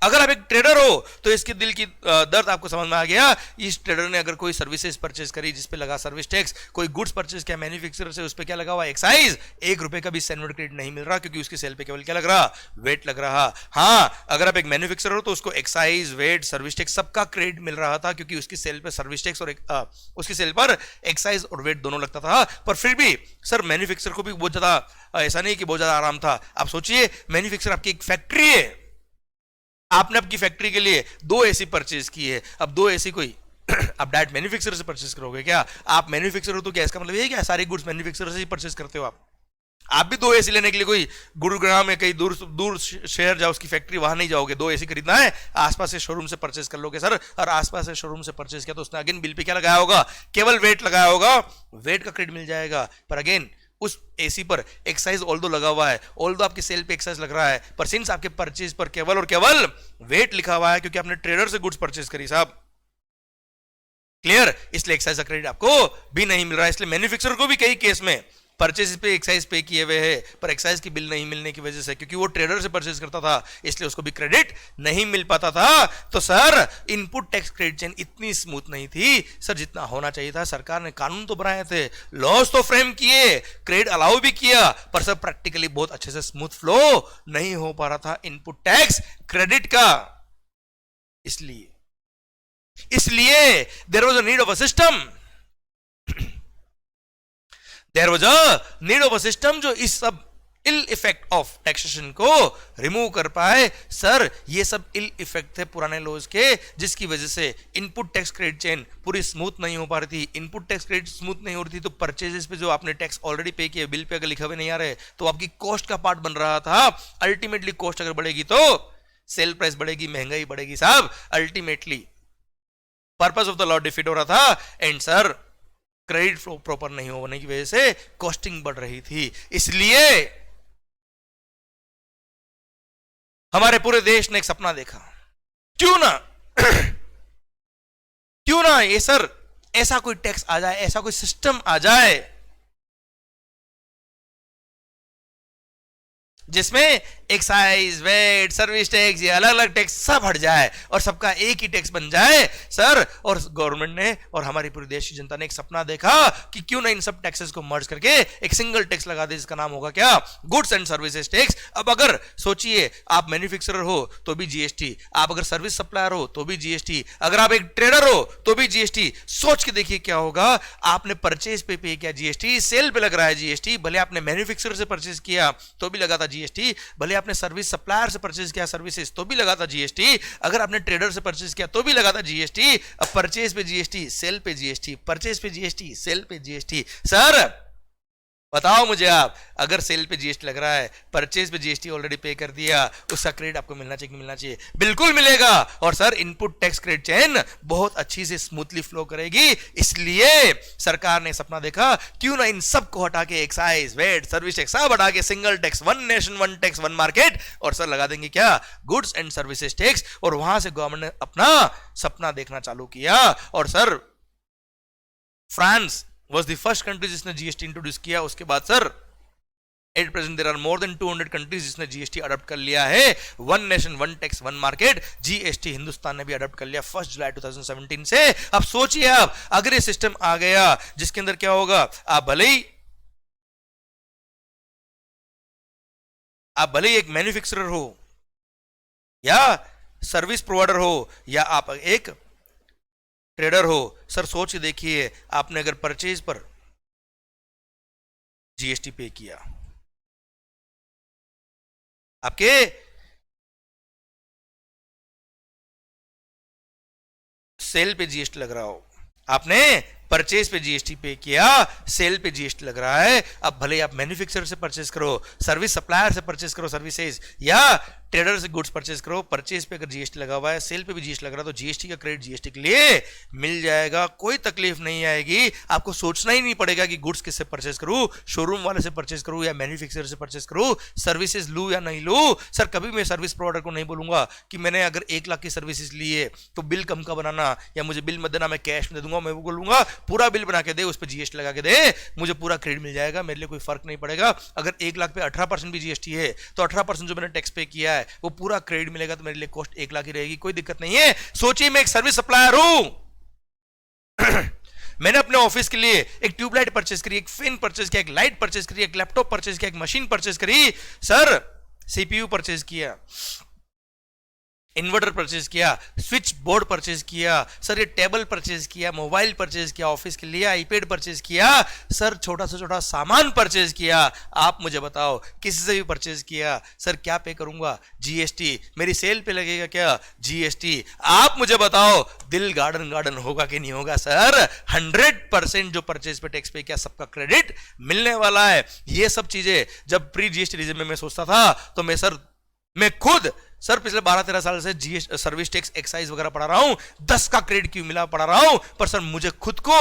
अगर आप एक ट्रेडर हो तो इसके दिल की दर्द आपको समझ में आ गया। इस ट्रेडर ने अगर कोई सर्विसेज परचेज करी जिस पे लगा सर्विस टैक्स, कोई गुड्स परचेज किया मैन्युफैक्चरर से, उस पे क्या लगा हुआ एक्साइज, 1 रुपए का भी सैन्वर्ड क्रेडिट नहीं मिल रहा क्योंकि उसके सेल पे केवल क्या लग रहा, वेट लग रहा। हाँ, अगर आप एक मैन्युफैक्चरर हो तो उसको एक्साइज, वेट, सर्विस टैक्स सबका क्रेडिट मिल रहा था क्योंकि उसकी सेल पे सर्विस टैक्स और उसकी सेल पर एक्साइज और वेट दोनों लगता था। पर फिर भी सर मैन्युफैक्चरर को भी बहुत ज्यादा ऐसा नहीं कि बहुत ज्यादा आराम था। आप सोचिए मैन्युफैक्चरर आपकी एक फैक्ट्री है, आपने आपकी फैक्ट्री के लिए 2 एसी परचेज की है। अब 2 एसी कोई आप डायरेक्ट मैन्युफैक्चरर से परचेज करोगे क्या? आप मैन्युफैक्चरर हो तो क्या इसका मतलब ये क्या सारे गुड्स मैन्युफैक्चरर से ही परचेज करते हो आप भी 2 एसी लेने के लिए कोई गुरुग्राम में कहीं दूर शहर जाओ, उसकी फैक्ट्री, वहां नहीं जाओगे। 2 एसी खरीदना है, आसपास से शोरूम से परचेज कर लोगे सर। और आसपास से शोरूम से परचेज किया तो उसने अगेन बिल पे क्या लगाया होगा, केवल वेट लगाया होगा, वेट का क्रेडिट मिल जाएगा। पर अगेन उस एसी पर एक्साइज ऑल्दो लगा हुआ है, ऑल्दो आपके सेल पे एक्साइज लग रहा है, पर सिंस आपके परचेज पर केवल और केवल वेट लिखा हुआ है क्योंकि आपने ट्रेडर से गुड्स परचेज करी साहब, क्लियर, इसलिए एक्साइज का क्रेडिट आपको भी नहीं मिल रहा है। इसलिए मैन्युफैक्चरर को भी कई केस में परचेज पे एक्साइज पे किए हुए हैं पर एक्साइज की बिल नहीं मिलने की वजह से, क्योंकि वो ट्रेडर से परचेज करता था इसलिए उसको भी क्रेडिट नहीं मिल पाता था। तो sir input tax credit chain इतनी स्मूथ नहीं थी सर जितना होना चाहिए था। सरकार ने कानून तो बनाए थे, लॉज तो फ्रेम किए, क्रेडिट अलाउ भी किया, पर सर प्रैक्टिकली बहुत अच्छे से स्मूथ फ्लो नहीं हो पा रहा था इनपुट टैक्स क्रेडिट का। इसलिए there was a need of a system, there was a need of a system जो इस सब इल इफेक्ट ऑफ टैक्सेशन को रिमूव कर पाए। सर ये सब इल इफेक्ट थे पुराने लॉज के जिसकी वजह से इनपुट टैक्स क्रेडिट चेन पूरी स्मूथ नहीं हो पा रही थी। इनपुट टैक्स क्रेडिट स्मूथ नहीं हो रही थी तो परचेजेस पे जो आपने टैक्स ऑलरेडी पे किए बिल पे अगर लिखे हुए नहीं आ रहे तो आपकी कॉस्ट का पार्ट बन रहा था। अल्टीमेटली कॉस्ट अगर बढ़ेगी तो सेल प्राइस बढ़ेगी, महंगाई बढ़ेगी साहब, ultimately purpose of the law defeat हो रहा था। And sir credit flow proper नहीं होने की वजह से कॉस्टिंग बढ़ रही थी। इसलिए हमारे पूरे देश ने एक सपना देखा, क्यों ना ये सर ऐसा कोई टैक्स आ जाए, ऐसा कोई सिस्टम आ जाए जिसमें एक्साइज, वेट, सर्विस टैक्स, ये अलग अलग टैक्स सब हट जाए और सबका एक ही टैक्स बन जाए सर। और गवर्नमेंट ने और हमारी पूरी देश की जनता ने एक सपना देखा कि क्यों ना इन सब टैक्सेस को मर्ज करके एक सिंगल टैक्स लगा दे जिसका नाम होगा क्या, गुड्स एंड सर्विसेज टैक्स। अब अगर सोचिए आप मैन्युफैक्चरर हो तो भी जीएसटी, आप अगर सर्विस सप्लायर हो तो भी जीएसटी, अगर आप एक ट्रेडर हो तो भी जीएसटी। सोच के देखिए क्या होगा, आपने परचेज पे किया जीएसटी, सेल पे लग रहा है जीएसटी, भले आपने मैन्युफैक्चरर से परचेज किया तो भी लगा था जीएसटी, भले आपने सर्विस सप्लायर से परचेज किया सर्विसेज तो भी लगा था जीएसटी, अगर आपने ट्रेडर से परचेज किया तो भी लगा था जीएसटी। अब परचेज पे जीएसटी, सेल पे जीएसटी, परचेज पे जीएसटी, सेल पे जीएसटी। सर बताओ मुझे आप, अगर सेल पे जीएसटी लग रहा है, परचेज पे जीएसटी ऑलरेडी पे कर दिया, उसका क्रेडिट आपको मिलना चाहिए कि मिलना चाहिए? बिल्कुल मिलेगा। और sir input tax credit chain बहुत अच्छी से स्मूथली फ्लो करेगी। इसलिए सरकार ने सपना देखा क्यों ना इन सब को हटा के एक्साइज, वेट, सर्विस टैक्स सब हटा के single tax, one nation one tax one market, और सर लगा देंगे क्या, गुड्स एंड सर्विसेज टैक्स। और वहां से गवर्नमेंट ने अपना सपना देखना चालू किया। और sir France was the first country जिसने जीएसटी इंट्रोड्यूस किया। उसके बाद sir at present there are more than 200 countries जिसने जीएसटी अडॉप्ट कर लिया है। One nation one tax one market GST Hindustan ने भी अडॉप्ट कर लिया 1 जुलाई 2017 से। अब सोचिए आप, अगर ये सिस्टम आ गया जिसके अंदर क्या होगा, आप भले ही एक मैन्युफैक्चरर हो या सर्विस प्रोवाइडर हो या आप एक ट्रेडर हो, सर सोच देखिए आपने अगर परचेज पर जीएसटी पे किया, आपके सेल पे जीएसटी लग रहा हो, आपने परचेज पे जीएसटी पे किया, सेल पे जीएसटी लग रहा है। अब भले आप मैन्युफैक्चरर से परचेज करो, सर्विस सप्लायर से परचेज करो सर्विसेज, या ट्रेडर से गुड्स परचेज करो, परचेज पे अगर जीएसटी लगा हुआ है, सेल पे भी जीएसटी लग रहा है, तो जीएसटी का क्रेडिट जीएसटी के लिए मिल जाएगा। कोई तकलीफ नहीं आएगी, आपको सोचना ही नहीं पड़ेगा कि गुड्स किससे परचेज करूं, शोरूम वाले से परचेज करूं या मैन्युफैक्चरर से परचेज करूं, सर्विसेज लूं या नहीं लूं। सर कभी मैं सर्विस प्रोवाइडर को नहीं बोलूंगा कि मैंने अगर 1 लाख की सर्विसेज ली है तो बिल कम का बनाना, या मुझे बिल मत देना, मैं कैश में दे दूंगा। मैं वो बोलूंगा पूरा बिल बना के दे, उस पर जीएसटी लगा के दे, मुझे पूरा क्रेडिट मिल जाएगा, मेरे लिए कोई फर्क नहीं पड़ेगा। अगर 1 लाख पे 18% भी जीएसटी है तो 18% जो मैंने टैक्स पे किया है वो पूरा क्रेडिट मिलेगा, तो मेरे लिए कॉस्ट 1 लाख ही रहेगी, कोई दिक्कत नहीं है। सोचिए मैं एक सर्विस सप्लायर हूं मैंने अपने ऑफिस के लिए एक ट्यूबलाइट परचेज करी, एक फैन परचेज किया, एक लाइट परचेज करी, एक लैपटॉप परचेज किया, एक मशीन परचेज करी, सर सीपीयू परचेज किया, इन्वर्टर परचेज किया, स्विच बोर्ड परचेज किया, सर ये टेबल परचेज किया, मोबाइल परचेज किया, ऑफिस के लिए आईपैड परचेज किया, सर छोटा से छोटा सामान परचेज किया। आप मुझे बताओ किसी से भी परचेज किया, सर क्या पे करूंगा? जीएसटी। मेरी सेल पे लगेगा क्या? जीएसटी। आप मुझे बताओ दिल गार्डन गार्डन होगा कि नहीं होगा? सर 100% जो परचेज पे टैक्स पे किया सबका क्रेडिट मिलने वाला है। ये सब चीजें जब प्री जीएसटी रिजिम में मैं सोचता था तो मैं खुद सर पिछले 12-13 साल से जीएसटी, सर्विस टैक्स, एक्साइज वगैरह पढ़ा रहा हूं, 10 का क्रेडिट क्यों मिला पढ़ा रहा हूं, पर सर मुझे खुद को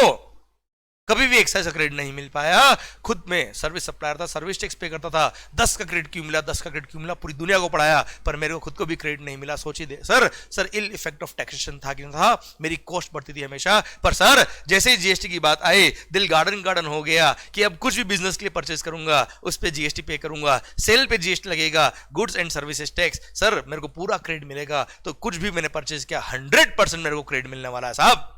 कभी भी एक्साइज का क्रेडिट नहीं मिल पाया। खुद में सर्विस सप्लायर था, सर्विस टैक्स पे करता था, 10 का क्रेडिट क्यों मिला, 10 का क्रेडिट क्यों मिला, पूरी दुनिया को पढ़ाया, पर मेरे को खुद को भी क्रेडिट नहीं मिला। सोचिए दे sir ill effect of taxation था कि नहीं था, मेरी कॉस्ट बढ़ती थी हमेशा। पर सर जैसे ही जीएसटी की बात आई दिल गार्डन गार्डन हो गया कि अब कुछ भी बिजनेस के लिए परचेज करूंगा उस पर जीएसटी पे करूंगा, सेल पे जीएसटी लगेगा, goods and services tax, sir मेरे को पूरा क्रेडिट मिलेगा। तो कुछ भी मैंने परचेज किया 100% मेरे को क्रेडिट मिलने वाला है साहब।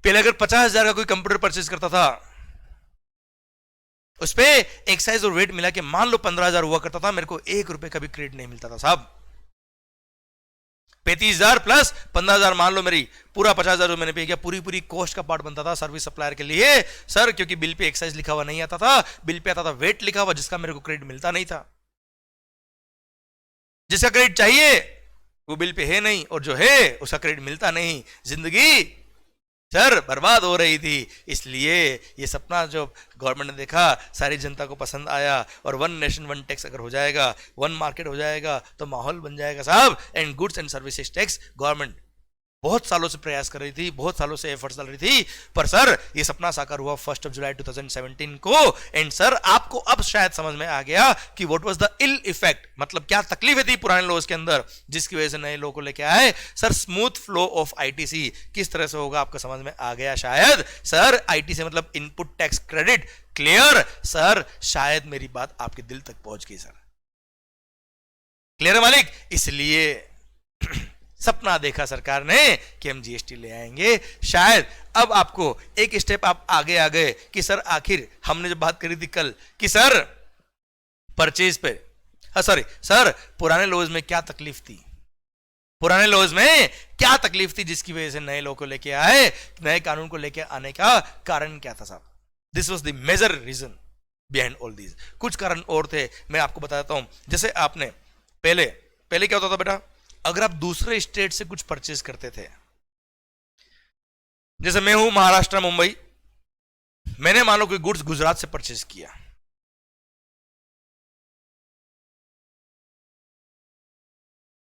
पहले अगर 50,000 का कोई कंप्यूटर परचेज करता था उस पे एक्साइज और वेट मिला के मान लो 15,000 हुआ करता था, मेरे को 1 रुपए का भी क्रेडिट नहीं मिलता था साहब। 35,000 प्लस 15,000 मान लो मेरी पूरा 50,000 जो मैंने पे किया पूरी कॉस्ट का पार्ट बनता था सर्विस सप्लायर के लिए सर, क्योंकि बिल पे एक्साइज लिखा हुआ नहीं आता था, बिल पे आता था वेट लिखा हुआ, जिसका मेरे को क्रेडिट मिलता नहीं था। जिसका क्रेडिट चाहिए वो बिल पे है नहीं, और जो है उसका क्रेडिट मिलता नहीं। जिंदगी सर बर्बाद हो रही थी। इसलिए ये सपना जो गवर्नमेंट ने देखा सारी जनता को पसंद आया, और 1 नेशन 1 टैक्स अगर हो जाएगा, 1 मार्केट हो जाएगा तो माहौल बन जाएगा साहब। And goods and services tax government बहुत सालों से प्रयास कर रही थी, बहुत सालों से एफर्ट्स डाल रही थी, पर सर ये सपना साकार हुआ 1 जुलाई 2017 को। एंड सर आपको अब शायद समझ में आ गया कि what was the ill effect, मतलब क्या तकलीफें थी पुराने लॉज के अंदर जिसकी वजह से नए लोगों को लेके आए। Sir smooth flow of ITC किस तरह से होगा आपको समझ में आ गया शायद। सर आईटीसी मतलब input tax credit, clear sir? शायद मेरी बात आपके दिल तक पहुंच गई सर, क्लियर है मालिक? इसलिए सपना देखा सरकार ने कि हम जीएसटी ले आएंगे। शायद अब आपको एक स्टेप आप आगे आ गए कि सर आखिर हमने जो बात करी थी कल कि सर परचेज पे, सॉरी सर पुराने लॉज में क्या तकलीफ थी, पुराने लॉज में क्या तकलीफ थी जिसकी वजह से नए लोगों को लेके आए, नए कानून को लेके आने का कारण क्या था साहब? This was the major reason behind all these. कुछ कारण और थे, मैं आपको बताता हूं। जैसे आपने पहले क्या होता था बेटा, अगर आप दूसरे स्टेट से कुछ परचेज करते थे, जैसे मैं हूं महाराष्ट्र मुंबई, मैंने मान लो कोई गुड्स गुजरात से परचेज किया,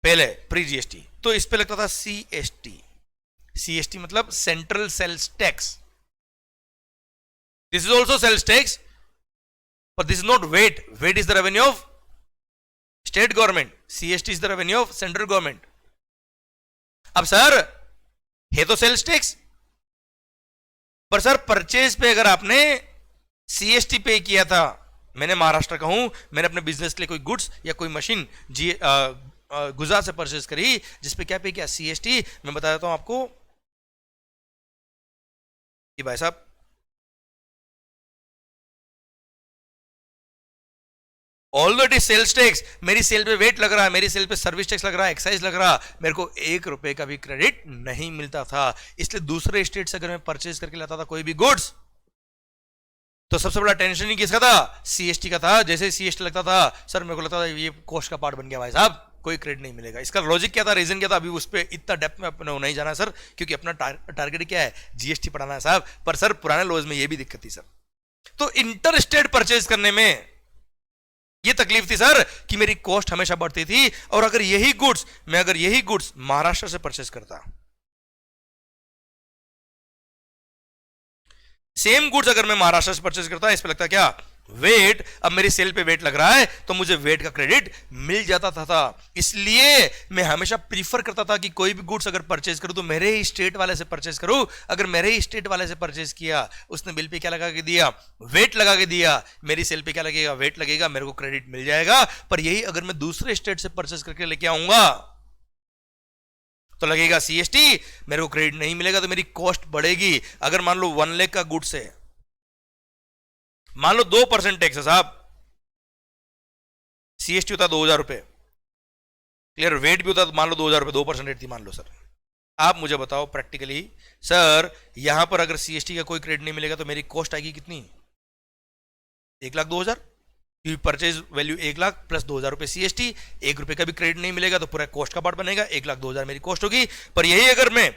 पहले प्री जीएसटी, तो इस पे लगता था सीएसटी। सीएसटी मतलब central sales tax. This is also sales tax, but this is not weight. Weight is the revenue of state government. CST is the revenue of central government. अब sir है तो sales tax, पर sir purchase पे अगर आपने CST पे किया था, मैंने महाराष्ट्र का हूं, मैंने अपने बिजनेस के लिए कोई गुड्स या कोई मशीन गुजरात से परचेज करी जिसपे क्या पे किया, सीएसटी। मैं बता देता हूं आपको कि भाई साहब ऑलरेडी सेल्स टैक्स, मेरी सेल पे वेट लग रहा है, मेरी सेल पे सर्विस टैक्स लग रहा है, एक्साइज लग रहा, मेरे को 1 रुपए का भी क्रेडिट नहीं मिलता था। इसलिए दूसरे स्टेट से अगर मैं परचेज करके लाता था कोई भी गुड्स, तो सबसे बड़ा टेंशन ही किसका था, सीएसटी का था। जैसे सीएसटी लगता था सर मेरे को लगता था ये कॉस्ट का पार्ट बन गया भाई साहब, कोई क्रेडिट नहीं मिलेगा। इसका लॉजिक क्या था, रीजन क्या था, अभी उस पर इतना डेप्थ में अपने नहीं जाना सर, क्योंकि अपना टारगेट क्या है, जीएसटी पढ़ाना है साहब। पर सर पुराने लॉज में ये भी दिक्कत थी सर, तो इंटर स्टेट परचेज करने में ये तकलीफ थी सर कि मेरी कॉस्ट हमेशा बढ़ती थी। और अगर यही गुड्स महाराष्ट्र से परचेज करता, सेम गुड्स अगर मैं महाराष्ट्र से परचेज करता, इस पे लगता क्या वेट, अब मेरी सेल पे वेट लग रहा है तो मुझे वेट का क्रेडिट मिल जाता था। इसलिए मैं हमेशा प्रीफर करता था कि कोई भी गुड्स अगर परचेज करूं तो मेरे ही स्टेट वाले से परचेज करूं। अगर मेरे ही स्टेट वाले से परचेज किया, उसने बिल पे क्या लगा के दिया, वेट लगा के दिया, मेरी सेल पे क्या लगेगा, वेट लगेगा, मेरे को क्रेडिट मिल जाएगा। पर यही अगर मैं दूसरे स्टेट से परचेज करके लेके आऊंगा तो लगेगा सीएसटी, मेरे को क्रेडिट नहीं मिलेगा तो मेरी कॉस्ट बढ़ेगी। अगर मान लो 1 लाख का गुड्स है, मान लो 2% टैक्स है साहब, सीएसटी होता है 2,000 रुपए, क्लियर, वेट भी होता है तो मान लो 2,000 रुपए, 2% रेट थी मान लो। सर आप मुझे बताओ प्रैक्टिकली, सर यहां पर अगर सीएसटी का कोई क्रेडिट नहीं मिलेगा तो मेरी कॉस्ट आएगी कितनी, 1,02,000, क्योंकि परचेज वैल्यू 1 लाख प्लस 2,000 रुपए सीएसटी, 1 रुपए का भी क्रेडिट नहीं मिलेगा तो पूरा कॉस्ट का पार्ट बनेगा, 1,02,000 मेरी कॉस्ट होगी। पर यही अगर मैं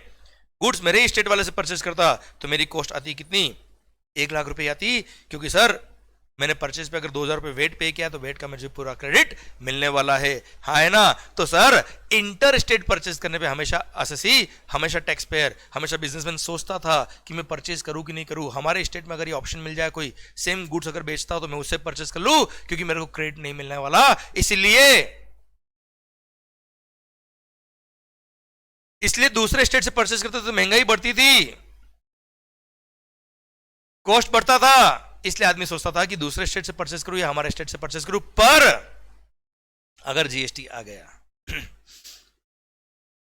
गुड्स मेरे स्टेट वाले से परचेज करता तो मेरी कॉस्ट आती कितनी, 1 लाख रुपए आती, क्योंकि सर मैंने परचेज पे अगर 2,000 रुपए वेट पे किया तो वेट का मुझे पूरा क्रेडिट मिलने वाला है, हाँ है ना। तो सर इंटर स्टेट परचेज करने पे हमेशा एसएससी, हमेशा टैक्स पेयर, हमेशा बिजनेसमैन सोचता था कि मैं परचेज करूं कि नहीं करूं। हमारे स्टेट में अगर ये ऑप्शन मिल जाए, कोई सेम गुड्स अगर बेचता हो तो मैं उससे परचेज कर लूं, क्योंकि मेरे को क्रेडिट नहीं मिलने वाला। इसलिए दूसरे स्टेट से परचेज करते तो महंगाई बढ़ती थी, कॉस्ट बढ़ता था, इसलिए आदमी सोचता था कि दूसरे स्टेट से परचेज करूं या हमारे स्टेट से परचेज करूं। पर अगर जीएसटी आ गया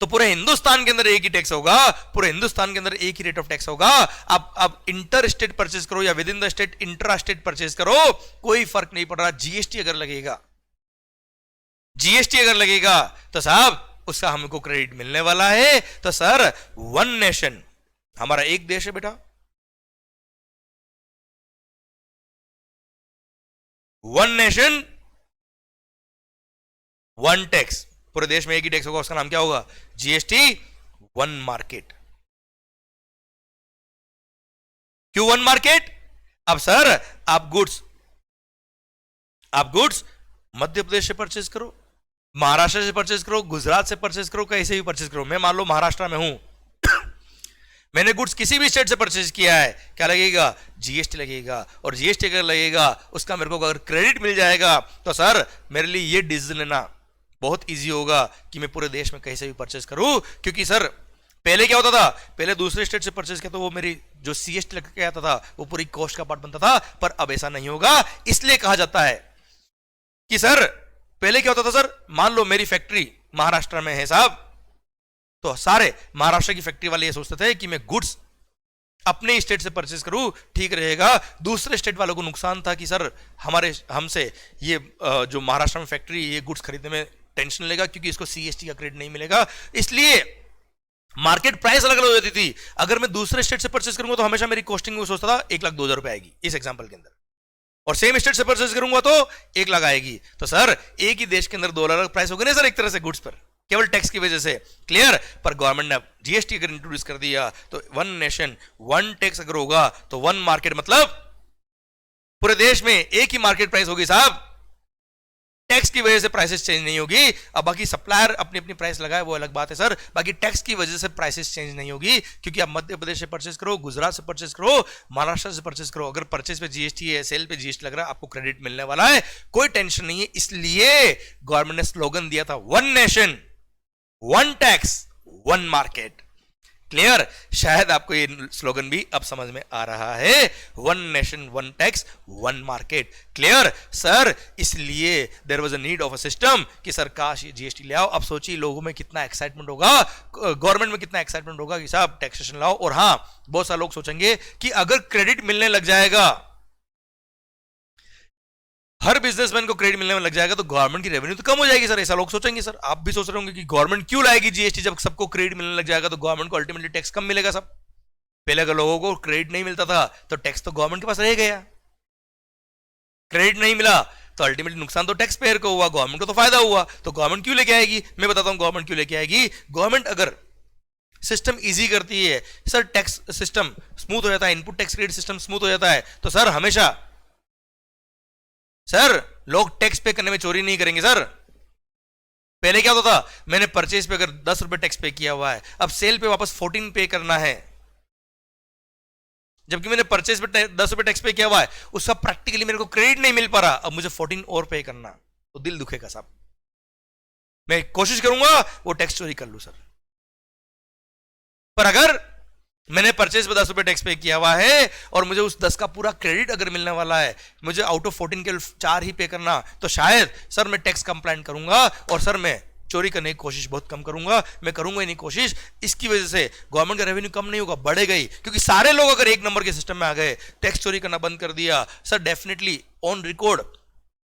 तो पूरे हिंदुस्तान के अंदर एक ही टैक्स होगा, पूरे हिंदुस्तान के अंदर एक ही रेट ऑफ टैक्स होगा। अब इंटर स्टेट परचेज करो या with in the state intra state purchase करो, कोई फर्क नहीं पड़ रहा। जीएसटी अगर लगेगा, जीएसटी अगर लगेगा तो साहब उसका हमको क्रेडिट मिलने वाला है। तो सर वन नेशन, हमारा एक देश है बेटा, वन नेशन वन टैक्स, पूरे देश में एक ही टैक्स होगा, उसका नाम क्या होगा, जीएसटी। वन मार्केट, क्यों वन मार्केट? अब सर आप गुड्स मध्य प्रदेश से परचेज करो, महाराष्ट्र से परचेज करो, गुजरात से परचेज करो, कैसे भी परचेज करो, मैं मान लो महाराष्ट्र में हूं मैंने गुड्स किसी भी स्टेट से परचेज किया है, क्या लगेगा, जीएसटी लगेगा। और जीएसटी अगर लगेगा उसका मेरे को अगर क्रेडिट मिल जाएगा तो सर मेरे लिए ये डिसीजन लेना बहुत इजी होगा कि मैं पूरे देश में कैसे भी परचेज करूं। क्योंकि सर पहले क्या होता था, पहले दूसरे स्टेट से परचेज किया तो वो मेरी जो सीएसटी लग के आता था वो पूरी कॉस्ट का पार्ट बनता था, पर अब ऐसा नहीं होगा। इसलिए कहा जाता है कि सर पहले क्या होता था, सर मान लो मेरी फैक्ट्री महाराष्ट्र में है साहब, तो सारे महाराष्ट्र की फैक्ट्री वाले ये सोचते थे कि मैं गुड्स अपने स्टेट से परचेज करूं, ठीक रहेगा। दूसरे स्टेट वालों को नुकसान था कि सर हमसे ये जो महाराष्ट्र में फैक्ट्री ये गुड्स खरीदने में टेंशन लेगा क्योंकि इसको सीएसटी का क्रेडिट नहीं मिलेगा। इसलिए मार्केट प्राइस अलग अलग हो जाती थी। अगर मैं दूसरे स्टेट से परचेज करूंगा तो हमेशा मेरी कॉस्टिंग में सोचता था 1,02,000 रुपए आएगी इस एग्जांपल के अंदर, और सेम स्टेट से परचेज करूंगा तो 1 लाख आएगी। तो सर एक ही देश के अंदर 2 अलग प्राइस हो गए ना सर, एक तरह से गुड्स पर, केवल टैक्स की वजह से, क्लियर। पर गवर्नमेंट ने जीएसटी अगर इंट्रोड्यूस कर दिया तो वन नेशन वन टैक्स अगर होगा तो वन मार्केट, मतलब पूरे देश में एक ही मार्केट प्राइस होगी साहब, टैक्स की वजह से प्राइसेस चेंज नहीं होगी। अब बाकी सप्लायर अपनी अपनी प्राइस लगाए वो अलग बात है सर, बाकी टैक्स की वजह से प्राइसेस चेंज नहीं होगी। क्योंकि आप मध्य प्रदेश से परचेज करो, गुजरात से परचेज करो, महाराष्ट्र से परचेज करो, अगर परचेज पे जीएसटी है, सेल पे जीएसटी लग रहा है, आपको क्रेडिट मिलने वाला है, कोई टेंशन नहीं है। इसलिए गवर्नमेंट ने स्लोगन दिया था one nation one tax one market, clear. शायद आपको ये स्लोगन भी अब समझ में आ रहा है, one nation one tax one market, clear sir. इसलिए there was a need of a system कि सर काश ये जीएसटी ले आओ। अब सोचिए लोगों में कितना एक्साइटमेंट होगा, गवर्नमेंट में कितना एक्साइटमेंट होगा कि साहब टैक्सेशन लाओ। और हाँ, बहुत सारे लोग सोचेंगे कि अगर क्रेडिट मिलने लग जाएगा, हर बिजनेसमैन को क्रेडिट मिलने में लग जाएगा तो गवर्नमेंट की रेवेन्यू तो कम हो जाएगी सर, ऐसा लोग सोचेंगे। सर आप भी सोच रहे होंगे कि गवर्नमेंट क्यों लाएगी जीएसटी जब सबको क्रेडिट मिलने लग जाएगा तो गवर्नमेंट को अल्टीमेटली टैक्स कम मिलेगा। सब पहले अगर लोगों को क्रेडिट नहीं मिलता था तो टैक्स तो गवर्नमेंट के पास रह गया, क्रेडिट नहीं मिला तो अल्टीमेटली नुकसान तो टैक्स पेयर को हुआ, गवर्नमेंट को तो फायदा हुआ। तो गवर्नमेंट क्यों लेके आएगी, मैं बताता हूं गवर्नमेंट क्यों लेके आएगी। गवर्नमेंट अगर सिस्टम इजी करती है सर, टैक्स सिस्टम स्मूथ हो जाता है, input tax credit system smooth हो जाता है, तो सर हमेशा सर लोग टैक्स पे करने में चोरी नहीं करेंगे। सर पहले क्या होता था, मैंने परचेज पे अगर 10 रुपए टैक्स पे किया हुआ है, अब सेल पे वापस 14 पे करना है जबकि मैंने परचेज पे 10 रुपए टैक्स पे किया हुआ है, उसका प्रैक्टिकली मेरे को क्रेडिट नहीं मिल पा रहा, अब मुझे 14 और पे करना, तो दिल दुखेगा साहब। मैं कोशिश करूंगा वो टैक्स चोरी कर लूं सर, पर अगर मैंने परचेज पे 10 रुपए टैक्स पे किया हुआ है और मुझे उस 10 का पूरा क्रेडिट अगर मिलने वाला है, मुझे आउट ऑफ 14 के 4 ही पे करना, तो शायद सर मैं टैक्स कंप्लाइंट करूंगा और सर मैं चोरी करने की कोशिश बहुत कम करूंगा, मैं करूंगा ही नहीं कोशिश। इसकी वजह से गवर्नमेंट का रेवेन्यू कम नहीं होगा, बढ़ेगा ही, क्योंकि सारे लोग अगर एक नंबर के सिस्टम में आ गए, टैक्स चोरी करना बंद कर दिया, sir definitely on record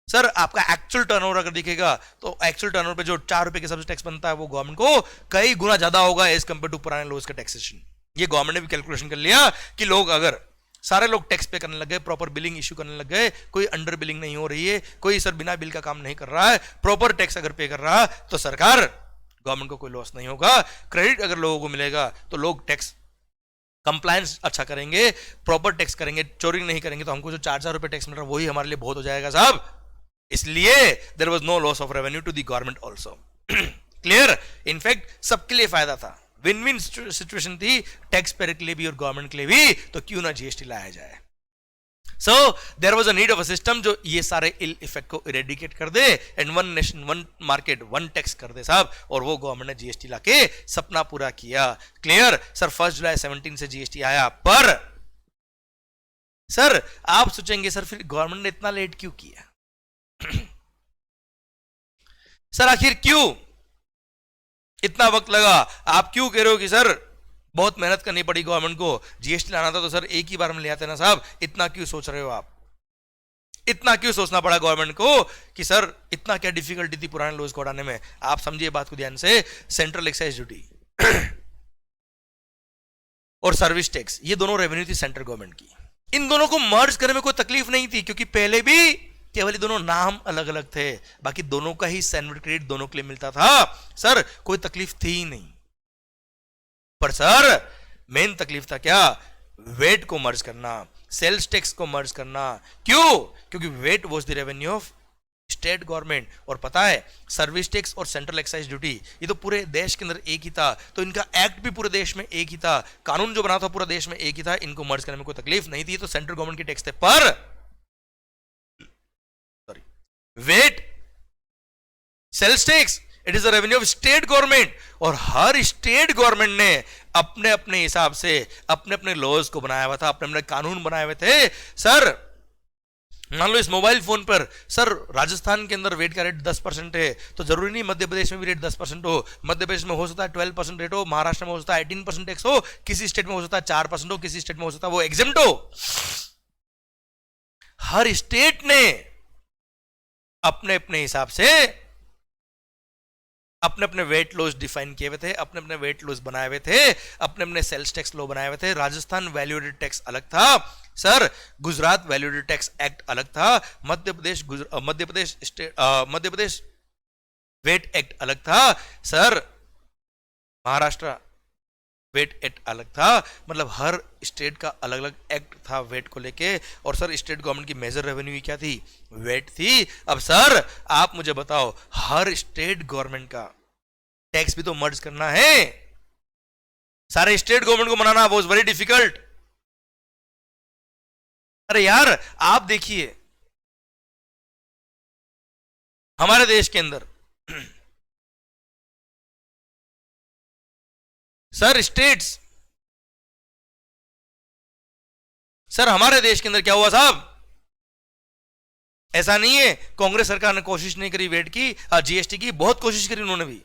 sir आपका एक्चुअल टर्नओवर अगर दिखेगा तो एक्चुअल टर्नओवर पे जो 4 रुपए के सबसे टैक्स बनता है वो गवर्नमेंट को कई गुना ज्यादा होगा एज कंपेयर टू पुराने लोग का टैक्सेशन। ये गवर्नमेंट ने भी कैलकुलेशन कर लिया कि लोग अगर सारे लोग टैक्स पे करने लग गए, प्रॉपर बिलिंग इश्यू करने लग गए, कोई अंडर बिलिंग नहीं हो रही है, कोई सर बिना बिल का काम नहीं कर रहा है, प्रॉपर टैक्स अगर पे कर रहा तो सरकार गवर्नमेंट को कोई लॉस नहीं होगा। क्रेडिट अगर लोगों को मिलेगा तो लोग टैक्स कंप्लायंस अच्छा करेंगे, प्रॉपर टैक्स करेंगे, चोरी नहीं करेंगे, तो हमको जो 4,000 रुपए टैक्स मिल रहा है वही हमारे लिए बहुत हो जाएगा साहब। इसलिए there was no loss of revenue to the government also. Clear? In fact सबके लिए फायदा था, विन विन सिचुएशन थी, टैक्स पेयर के लिए भी और गवर्नमेंट के लिए भी, तो क्यों ना जीएसटी लाया जाए। So there was a need of a system जो ये सारे इल इफेक्ट को इरेडिकेट कर दे and one nation one market one tax कर दे साहब, और वो गवर्नमेंट ने जीएसटी लाके सपना पूरा किया। क्लियर? सर 1 जुलाई 17 से जीएसटी आया, पर सर आप सोचेंगे सर फिर गवर्नमेंट ने इतना लेट क्यों किया? सर आखिर क्यों इतना वक्त लगा? आप क्यों कह रहे हो कि सर बहुत मेहनत करनी पड़ी गवर्नमेंट को, जीएसटी लाना था तो सर एक ही बार में ले आते ना साहब, इतना क्यों सोच रहे हो आप? इतना क्यों सोचना पड़ा गवर्नमेंट को कि सर इतना क्या डिफिकल्टी थी पुराने लॉज को हटाने में? आप समझिए बात को ध्यान से, सेंट्रल एक्साइज ड्यूटी और सर्विस टैक्स ये दोनों रेवेन्यू थी सेंट्रल गवर्नमेंट की, इन दोनों को मर्ज करने में कोई तकलीफ नहीं थी, क्योंकि पहले भी केवल ये दोनों नाम अलग अलग थे, बाकी दोनों का ही सैंडविच क्रेडिट दोनों के लिए मिलता था सर, कोई तकलीफ थी ही नहीं। पर सर मेन तकलीफ था क्या? वेट को मर्ज करना, सेल्स टैक्स को मर्ज करना। क्यों? क्योंकि wait was the revenue of state government, और पता है सर्विस टैक्स और सेंट्रल एक्साइज ड्यूटी ये तो पूरे देश के अंदर एक ही था, तो इनका एक्ट भी पूरे देश में एक ही था, कानून जो बना था पूरा देश में एक ही था, इनको मर्ज करने में कोई तकलीफ नहीं थी, तो सेंट्रल गवर्नमेंट के टैक्स थे। पर VAT sales tax it is the revenue of state government, और हर स्टेट गवर्नमेंट ने अपने अपने हिसाब से अपने अपने लॉज को बनाया हुआ था, अपने अपने कानून बनाए हुए थे। सर मान लो इस मोबाइल फोन पर सर राजस्थान के अंदर वेट का रेट 10% है, तो जरूरी नहीं मध्य प्रदेश में भी रेट 10% हो, मध्य प्रदेश में हो सकता है 12% रेट हो, महाराष्ट्र में हो सकता है 18% टैक्स हो, किसी स्टेट में हो सकता है 4% हो, किसी स्टेट में हो सकता है वो एग्जेम्प्ट हो। हर स्टेट ने अपने अपने हिसाब से अपने अपने वेट लॉज डिफाइन किए हुए थे, अपने अपने वेट लॉज बनाए हुए थे, अपने अपने सेल्स टैक्स लॉ बनाए हुए थे। राजस्थान वैल्यू एडेड टैक्स अलग था sir, Gujarat value added tax act अलग था, मध्य प्रदेश वेट एक्ट अलग था सर, महाराष्ट्र वेट एक्ट अलग था। मतलब हर स्टेट का अलग अलग एक्ट था वेट को लेके, और सर स्टेट गवर्नमेंट की मेजर रेवेन्यू क्या थी? वेट थी। अब सर आप मुझे बताओ, हर स्टेट गवर्नमेंट का टैक्स भी तो मर्ज करना है, सारे स्टेट गवर्नमेंट को मनाना वाज वेरी डिफिकल्ट। अरे यार आप देखिए हमारे देश के अंदर सर स्टेट्स, सर हमारे देश के अंदर क्या हुआ साहब? ऐसा नहीं है कांग्रेस सरकार ने कोशिश नहीं करी वेट की, जीएसटी की बहुत कोशिश करी उन्होंने भी,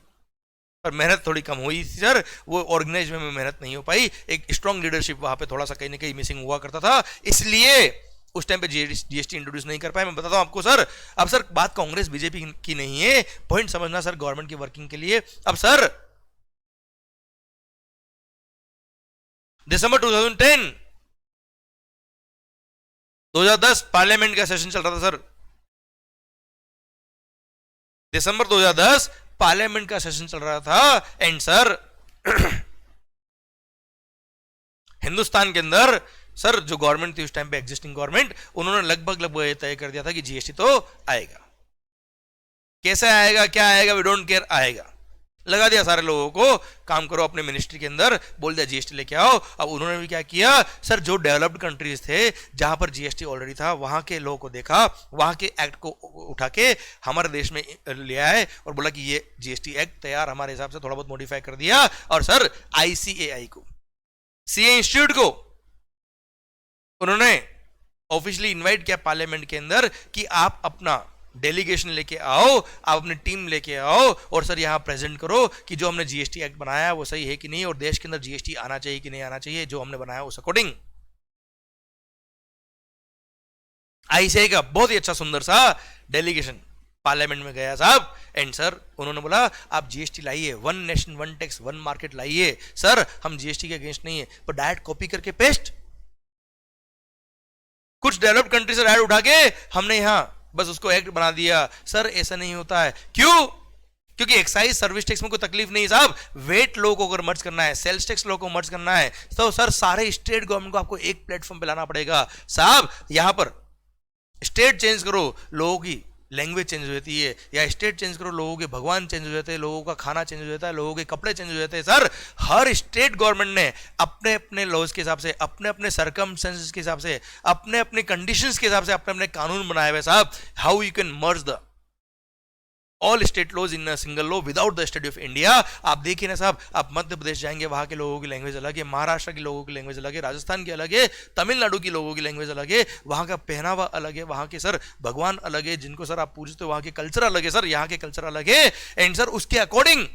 पर मेहनत थोड़ी कम हुई थी सर, वो ऑर्गेनाइज में मेहनत नहीं हो पाई, एक स्ट्रॉन्ग लीडरशिप वहां पे थोड़ा सा कहीं ना कहीं मिसिंग हुआ करता था, इसलिए उस टाइम पे जीएसटी इंट्रोड्यूस नहीं कर पाए। मैं बताता हूं आपको सर, अब सर बात कांग्रेस बीजेपी की नहीं है, पॉइंट समझना सर गवर्नमेंट की वर्किंग के लिए। अब सर दिसंबर 2010 पार्लियामेंट का सेशन चल रहा था सर, दिसंबर 2010 पार्लियामेंट का सेशन चल रहा था, एंड सर हिंदुस्तान के अंदर सर जो गवर्नमेंट थी उस टाइम पे एग्जिस्टिंग गवर्नमेंट, उन्होंने लगभग ये तय कर दिया था कि जीएसटी तो आएगा, कैसे आएगा क्या आएगा वी डोंट केयर, आएगा। लगा दिया सारे लोगों को, काम करो अपने मिनिस्ट्री के अंदर, बोल दिया जीएसटी लेके आओ। अब उन्होंने भी क्या किया सर, जो डेवलप्ड कंट्रीज थे जहां पर जीएसटी ऑलरेडी था, वहां के लोगों को देखा, वहां के एक्ट को उठा के हमारे देश में ले आए और बोला कि ये जीएसटी एक्ट तैयार, हमारे हिसाब से थोड़ा बहुत मॉडिफाई कर दिया। और सर आईसीएआई को, सीए इंस्टीट्यूट को उन्होंने ऑफिशियली इन्वाइट किया पार्लियामेंट के अंदर कि आप अपना डेलीगेशन लेके आओ, आप अपनी टीम लेके आओ और सर यहां प्रेजेंट करो कि जो हमने जीएसटी एक्ट बनाया है वो सही है कि नहीं, और देश के अंदर जीएसटी आना चाहिए कि नहीं आना चाहिए, जो हमने बनाया उस अकॉर्डिंग। आईसीआई का बहुत ही अच्छा सुंदर सा डेलीगेशन पार्लियामेंट में गया साहब, एंड सर उन्होंने बोला आप जीएसटी लाइए, one nation one tax one market लाइए। सर हम जीएसटी के अगेंस्ट नहीं है, पर डायरेक्ट कॉपी करके पेस्ट, कुछ डेवलप्ड कंट्री से डायरेक्ट उठा के हमने यहां बस उसको एक्ट बना दिया। सर ऐसा नहीं होता है, क्यों? क्योंकि एक्साइज सर्विस टैक्स में कोई तकलीफ नहीं साहब, वेट लो को अगर मर्ज करना है, सेल्स टैक्स लो को मर्ज करना है, तो सर सारे स्टेट गवर्नमेंट को आपको एक प्लेटफॉर्म पे लाना पड़ेगा साहब। यहां पर स्टेट चेंज करो, लोगों की लैंग्वेज चेंज हो जाती है, या स्टेट चेंज करो, लोगों के भगवान चेंज हो जाते हैं, लोगों का खाना चेंज हो जाता है, लोगों के कपड़े चेंज हो जाते हैं। सर हर स्टेट गवर्नमेंट ने अपने अपने लॉज के हिसाब से, अपने अपने सर्कमस्टेंसेस के हिसाब से, अपने अपने कंडीशंस के हिसाब से अपने अपने कानून बनाए हुए साहब। How you can merge the all state laws in single law without the state of India? आप देखिए ना साहब, आप मध्य प्रदेश जाएंगे, वहां के लोगों की लैंग्वेज अलग है, महाराष्ट्र के लोगों की लैंग्वेज अलग है, राजस्थान की अलग है, तमिलनाडु की लोगों की लैंग्वेज अलग है, वहां का पहनावा अलग है, वहां के सर भगवान अलग है, जिनको सर आप पूछते हो वहां के कल्चर अलग है, सर यहाँ के कल्चर अलग है। एंड सर उसके अकॉर्डिंग,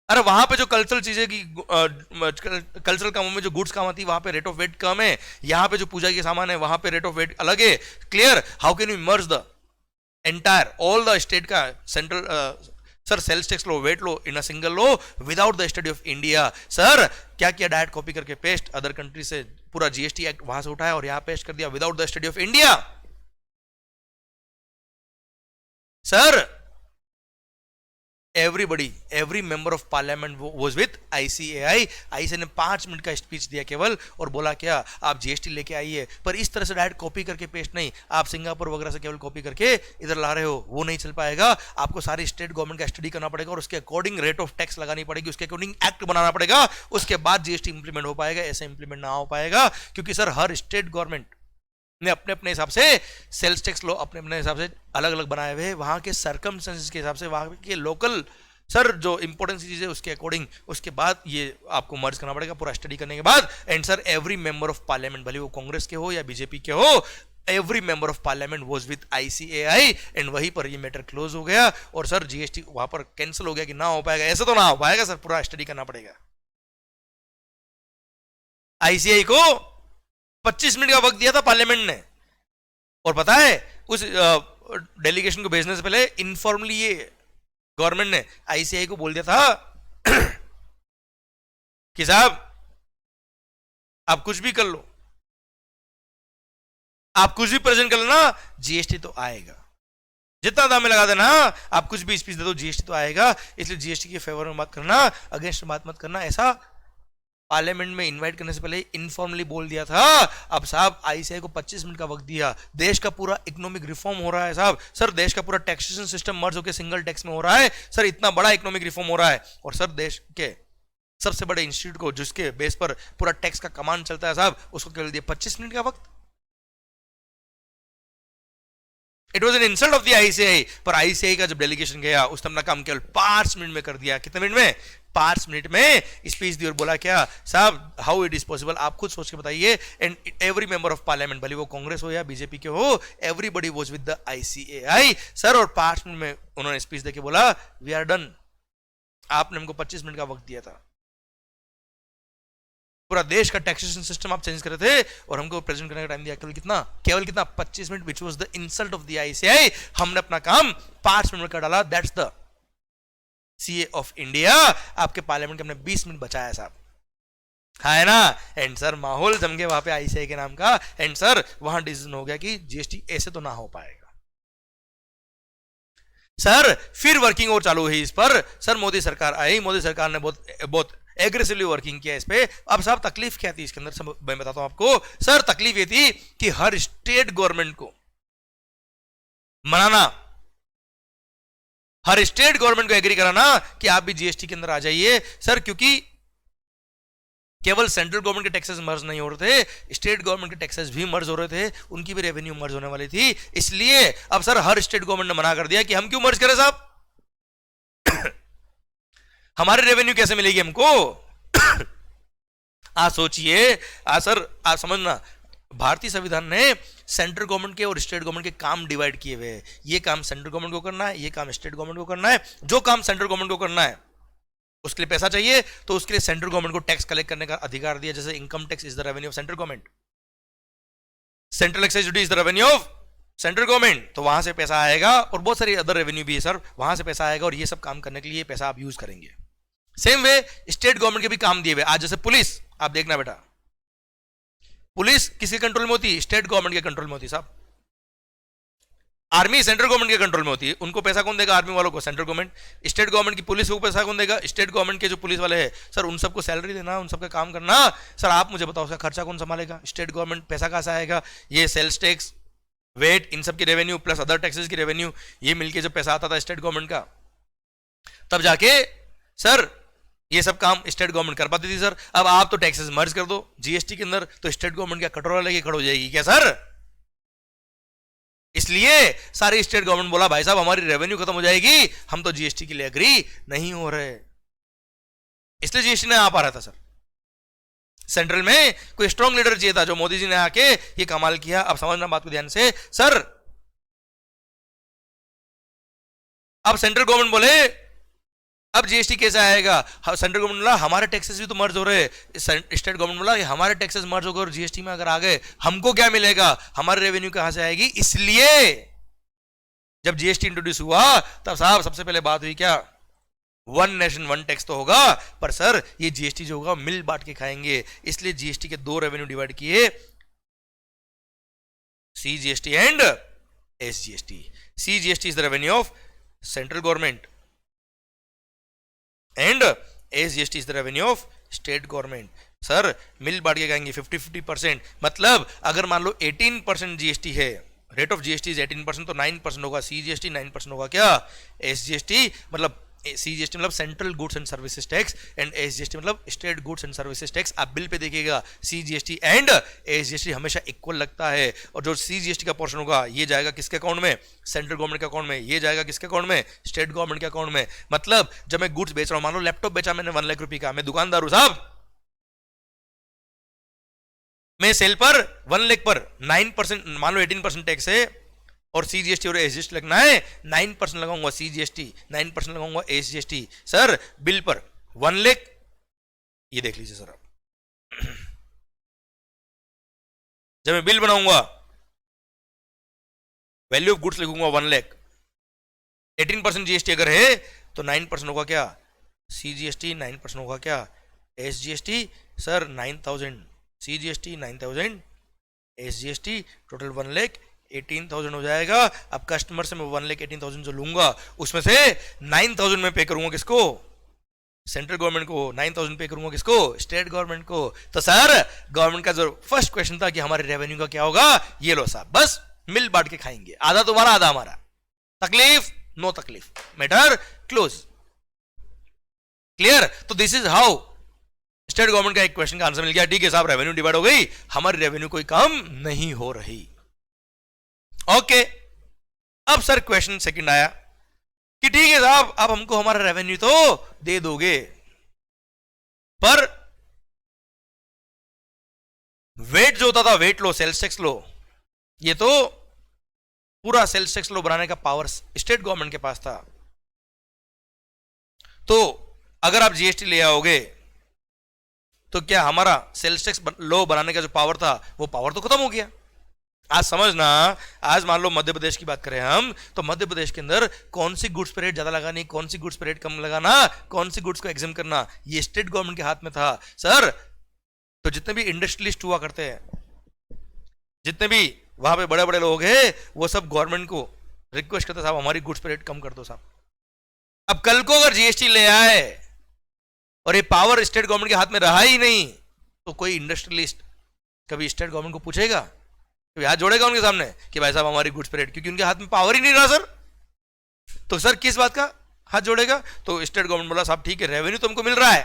अरे वहां पे जो कल्चरल चीजें की कल्चरल कामों में जो गुड्स काम आती है वहां पे रेट ऑफ वेट कम है, यहाँ पे जो पूजा के सामान है वहां पे रेट ऑफ वेट अलग है। Clear? How can we merge the entire all the state का सेंट्रल सर सेल्स टैक्स लो, वेट लो इन अ सिंगल लो without the study of India? Sir क्या किया, डायरेक्ट कॉपी करके पेस्ट, अदर कंट्री से पूरा जीएसटी एक्ट वहां से उठाया और यहां पेस्ट कर दिया without the study of India. Sir every member of parliament was with ICAI। ICAI ने 5 मिनट का स्पीच दिया केवल, और बोला क्या आप जीएसटी लेके आइए, पर इस तरह से डायरेक्ट कॉपी करके पेस्ट नहीं, आप सिंगापुर वगैरह से केवल कॉपी करके इधर ला रहे हो, वो नहीं चल पाएगा। आपको सारी स्टेट गवर्नमेंट का स्टडी करना पड़ेगा और उसके अकॉर्डिंग रेट ऑफ टैक्स लगानी पड़ेगी, उसके अकॉर्डिंग एक्ट बनाना पड़ेगा, उसके बाद जीएसटी इंप्लीमेंट हो पाएगा। ऐसे इंप्लीमेंट ना हो पाएगा क्योंकि सर हर स्टेट गवर्नमेंट ने अपने अपने हिसाब से सेल्स टैक्स लो अपने अपने हिसाब से अलग अलग बनाए हुए हैं, वहां के सर्कमस्टेंसेस के हिसाब से, वहां के लोकल सर जो इंपॉर्टेंट चीज है उसके अकॉर्डिंग, उसके बाद ये आपको मर्ज करना पड़ेगा पूरा स्टडी करने के बाद। And sir every member of parliament, भले वो कांग्रेस के हो या बीजेपी के हो, every member of parliament was with ICAI, and वहीं पर ये मैटर क्लोज हो गया और सर जीएसटी वहां पर कैंसिल हो गया कि ना हो पाएगा, ऐसा तो ना हो पाएगा सर, पूरा स्टडी करना पड़ेगा। आईसीआई को 25 मिनट का वक्त दिया था पार्लियामेंट ने, और पता है उस डेलीगेशन को भेजने से पहले इनफॉर्मली ये गवर्नमेंट ने आईसीआई को बोल दिया था कि साहब आप कुछ भी कर लो, आप कुछ भी प्रेजेंट कर लेना, जीएसटी तो आएगा, जितना दाम में लगा देना, आप कुछ भी स्पीच दे दो जीएसटी तो आएगा, इसलिए जीएसटी के फेवर में बात करना, अगेंस्ट बात मत करना। ऐसा पार्लियामेंट में इनवाइट करने से पहले इनफॉर्मली बोल दिया था। अब साहब आईसीआई को 25 मिनट का वक्त दिया, देश का पूरा इकोनॉमिक रिफॉर्म हो रहा है साहब, सर देश का पूरा टैक्सेशन सिस्टम मर्ज होकर सिंगल टैक्स में हो रहा है, सर इतना बड़ा इकोनॉमिक रिफॉर्म हो रहा है, और सर देश के सबसे बड़े इंस्टीट्यूट को जिसके बेस पर पूरा टैक्स का कमांड चलता है साहब, उसको केवल दिया 25 मिनट का वक्त। It was an insult of the ICI. पर आईसीआई का जब डेलीगेशन गया उस अपना काम केवल 5 मिनट में कर दिया। कितने मिनट में? 5 मिनट में स्पीच दी और बोला क्या साहब हाउ इट इज पॉसिबल, आप खुद सोच के बताइए। And every member of parliament, भले वो कांग्रेस हो या बीजेपी के हो, everybody was with the ICAI sir. और 5 मिनट में उन्होंने स्पीच देके बोला वी आर डन, आपने हमको 25 मिनट का वक्त दिया था, पूरा देश का टैक्सेशन सिस्टम आप चेंज कर रहे थे और हमको प्रेजेंट करने का टाइम दिया केवल कितना 25 minute, which was the insult of the ICI. हमने अपना काम 5 मिनट में कर डाला, that's the CA of India. आपके पार्लियामेंट के हमने 20 मिनट बचाया साहब, है ना। एंड सर माहौल जम गया वहां पे आईसीआई के नाम का, एंड सर वहां डिसीजन हो गया कि जीएसटी ऐसे तो ना हो पाएगा सर। फिर वर्किंग और चालू हुई इस पर, सर मोदी सरकार आई, मोदी सरकार ने बहुत एग्रेसिवली वर्किंग किया इस पे। अब साहब तकलीफ क्या थी इसके अंदर, सब मैं बताता हूं आपको। सर तकलीफ ये थी कि हर स्टेट गवर्नमेंट को मनाना हर स्टेट गवर्नमेंट को एग्री कराना कि आप भी जीएसटी के अंदर आ जाइए सर, क्योंकि केवल सेंट्रल गवर्नमेंट के टैक्सेस मर्ज नहीं हो रहे थे, स्टेट गवर्नमेंट के टैक्सेस भी मर्ज हो रहे थे, उनकी भी रेवेन्यू मर्ज होने वाली थी। इसलिए अब सर हर स्टेट गवर्नमेंट ने मना कर दिया कि हम क्यों मर्ज करें साहब, हमारे रेवेन्यू कैसे मिलेगी हमको। आप सोचिए, सर आप समझना, भारतीय संविधान ने सेंट्रल गवर्नमेंट के और स्टेट गवर्नमेंट के काम डिवाइड किए हुए हैं। ये काम सेंट्रल गवर्नमेंट को करना है, ये काम स्टेट गवर्नमेंट को करना है। जो काम सेंट्रल गवर्नमेंट को करना है उसके लिए पैसा चाहिए, तो उसके लिए सेंट्रल गवर्नमेंट को टैक्स कलेक्ट करने का अधिकार दिया। जैसे income tax is the revenue of central government, central excise duty is the revenue of central government, तो वहां से पैसा आएगा। और बहुत सारी अदर रेवेन्यू भी है सर, वहां से पैसा आएगा और ये सब काम करने के लिए पैसा आप यूज करेंगे। सेम वे स्टेट गवर्नमेंट के भी काम दिए हुए। आज जैसे पुलिस, आप देखना बेटा, पुलिस किसके कंट्रोल में होती है? स्टेट गवर्नमेंट के कंट्रोल में होती है साहब। आर्मी सेंट्रल गवर्नमेंट के कंट्रोल में होती है, उनको पैसा कौन देगा? आर्मी वालों को सेंट्रल गवर्नमेंट। स्टेट गवर्नमेंट की पुलिस को पैसा कौन देगा? स्टेट गवर्नमेंट के जो पुलिस वाले हैं सर, उन सबको सैलरी देना, उन सबका काम करना। सर आप मुझे बताओ, उसका खर्चा कौन संभालेगा? State government. पैसा कहां से आएगा? ये सेल्स टैक्स, वेट, इन सब की रेवेन्यू प्लस अदर टैक्सेस की रेवेन्यू, ये मिलके जब पैसा आता था स्टेट गवर्नमेंट का, तब जाके सर ये सब काम स्टेट गवर्नमेंट कर पाती थी सर। अब आप तो टैक्सेस मर्ज कर दो जीएसटी के अंदर, तो स्टेट गवर्नमेंट क्या कटोरा लेके खड़ हो जाएगी क्या सर? इसलिए सारी स्टेट गवर्नमेंट बोला भाई साहब हमारी रेवेन्यू खत्म हो जाएगी, हम तो जीएसटी के लिए एग्री नहीं हो रहे, इसलिए जीएसटी नहीं आ पा रहा था सर। सेंट्रल में कोई स्ट्रॉन्ग लीडर चाहिए था, जो मोदी जी ने आके ये कमाल किया। अब समझना बात को ध्यान से सर। अब सेंट्रल गवर्नमेंट बोले अब जीएसटी कैसे आएगा? सेंट्रल गवर्नमेंट बोला हमारे टैक्सेस भी तो मर्ज हो रहे, स्टेट गवर्नमेंट बोला हमारे टैक्सेस मर्ज होकर जीएसटी में अगर आ गए हमको क्या मिलेगा, हमारी रेवेन्यू कहां से आएगी? इसलिए जब जीएसटी इंट्रोड्यूस हुआ तब साहब सबसे पहले बात हुई क्या, वन नेशन वन टैक्स तो होगा, पर सर ये जीएसटी जो होगा मिल बांट के खाएंगे। इसलिए जीएसटी के दो रेवेन्यू डिवाइड किए, CGST and SGST. CGST is the revenue of central government and SGST is the revenue of state government. Sir मिल बांट के खाएंगे 50-50%। मतलब अगर मान लो 18% जीएसटी है, रेट ऑफ जीएसटी इज 18%, तो 9% होगा सीजीएसटी, 9% होगा क्या एसजीएसटी। मतलब सीजीएसटी मतलब central goods and services tax, and SGST मतलब state goods and services tax. आप बिल पे देखिएगा सीजीएसटी एंड एसजीएसटी हमेशा इक्वल लगता है। और जो सीजीएसटी का पोर्शन होगा ये जाएगा किसके अकाउंट में? सेंट्रल गवर्नमेंट के अकाउंट में। ये जाएगा किसके अकाउंट में? स्टेट गवर्नमेंट के अकाउंट में। मतलब जब मैं गुड्स बेच रहा हूं, मान लो लैपटॉप बेचा मैंने 1 लाख रुपए का, मैं दुकानदार हूं साहब, मैं सेल पर 1 लाख पर 9%, मान लो 18% टैक्स है और सीजीएसटी और एसजीएसटी लगना है, 9% लगाऊंगा सीजीएसटी, 9% लगाऊंगा एसजीएसटी। सर बिल पर 1 लाख, ये देख लीजिए सर आप, जब मैं बिल बनाऊंगा वैल्यू ऑफ गुड्स लिखूंगा 1 लाख, 18% जीएसटी अगर है तो 9% होगा क्या सीजीएसटी, 9% होगा क्या SGST. Sir 9,000 CGST, 9,000 SGST, total 1 lakh 18,000 हो जाएगा। अब कस्टमर से मैं 1 लाख 18,000 जो लूंगा उसमें से 9,000 में पे करूंगा किसको? सेंट्रल गवर्नमेंट को। 9,000 पे करूंगा किसको? स्टेट गवर्नमेंट को। तो सर गवर्नमेंट का जो फर्स्ट क्वेश्चन था कि हमारे रेवेन्यू का क्या होगा, ये लो साहब बस मिल बांट के खाएंगे, आधा तुम्हारा आधा हमारा, तकलीफ नो तकलीफ, मैटर क्लोज, क्लियर। तो this is how state government का एक क्वेश्चन का आंसर मिल गया। ठीक है साहब रेवेन्यू डिवाइड हो गई, हमारी रेवेन्यू कोई कम नहीं हो रही। ओके अब सर क्वेश्चन सेकंड आया कि ठीक है साहब अब हमको हमारा रेवेन्यू तो दे दोगे, पर वेट जो होता था, वेट लो, सेल्स टैक्स लो, ये तो पूरा सेल्स टैक्स लो बनाने का पावर स्टेट गवर्नमेंट के पास था। तो अगर आप जीएसटी ले आओगे तो क्या हमारा सेल्स टैक्स लो बनाने का जो पावर था वो पावर तो खत्म हो गया। आज समझना, आज मान लो मध्य प्रदेश की बात करें हम, तो मध्य प्रदेश के अंदर कौन सी गुड्स पे रेट ज्यादा लगानी, कौन सी गुड्स पे रेट कम लगाना, कौन सी गुड्स को एग्जाम करना, ये स्टेट गवर्नमेंट के हाथ में था सर। तो जितने भी इंडस्ट्रियलिस्ट हुआ करते हैं, जितने भी वहां पे बड़े बड़े लोग हैं, वो सब गवर्नमेंट को रिक्वेस्ट करते साहब हमारी गुड्स पे रेट कम कर दो साहब। अब कल को अगर जीएसटी ले आए और ये पावर स्टेट गवर्नमेंट के हाथ में रहा ही नहीं, तो कोई इंडस्ट्रियलिस्ट कभी स्टेट गवर्नमेंट को पूछेगा, तो हाथ जोड़ेगा उनके सामने कि भाई साहब हमारी गुड्स पे रेट, क्योंकि उनके हाथ में पावर ही नहीं रहा सर। तो सर किस बात का हाथ जोड़ेगा? तो स्टेट गवर्नमेंट बोला साहब ठीक है रेवेन्यू तो हमको मिल रहा है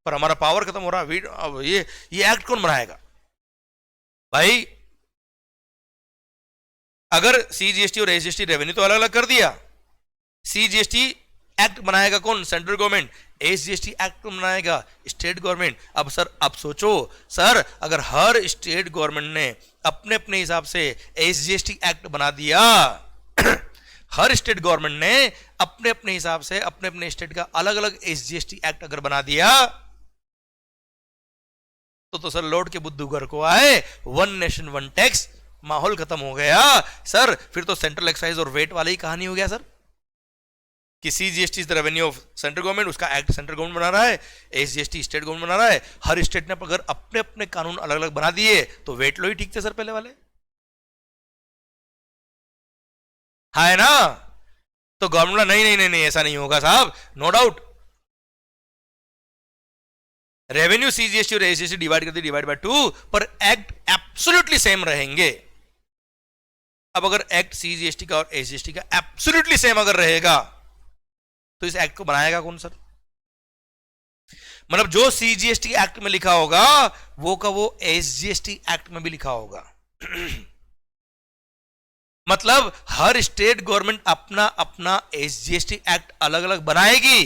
पर हमारा पावर खत्म हो रहा है, अब ये एक्ट कौन बनाएगा भाई? अगर सीजीएसटी और एसजीएसटी रेवेन्यू तो अलग अलग कर दिया, सीजीएसटी एक्ट बनाएगा कौन? Central government. एसजीएसटी एक्ट बनाएगा स्टेट गवर्नमेंट। अब सर अब सोचो सर, अगर हर स्टेट गवर्नमेंट ने अपने अपने हिसाब से एसजीएसटी एक्ट बना दिया हर स्टेट गवर्नमेंट ने अपने अपने हिसाब से अपने अपने स्टेट का अलग अलग एसजीएसटी एक्ट अगर बना दिया तो सर लौट के बुद्धू घर को आए, वन नेशन वन टैक्स, माहौल खत्म हो गया सर। फिर तो सेंट्रल एक्साइज और वेट वाली ही कहानी हो गया सर कि CGST is the revenue of central government, उसका एक्ट सेंट्रल गवर्नमेंट बना रहा है, एसजीएसटी स्टेट गवर्नमेंट बना रहा है। हर स्टेट ने अगर अपने अपने कानून अलग अलग बना दिए तो वेट लो ही ठीक थे सर पहले वाले, है ना? तो गवर्नमेंट नहीं नहीं नहीं नहीं ऐसा नहीं होगा साहब, नो डाउट रेवेन्यू सीजीएसटी और एसजीएसटी डिवाइड कर दी, डिवाइड बाय 2, पर एक्ट एब्सोल्युटली सेम रहेंगे। अब अगर एक्ट सीजीएसटी का और एसजीएसटी का एब्सोल्युटली सेम अगर रहेगा तो इस एक्ट को बनाएगा कौन सर? मतलब जो सीजीएसटी एक्ट में लिखा होगा वो का वो एसजीएसटी एक्ट में भी लिखा होगा मतलब हर स्टेट गवर्नमेंट अपना अपना एसजीएसटी एक्ट अलग अलग बनाएगी,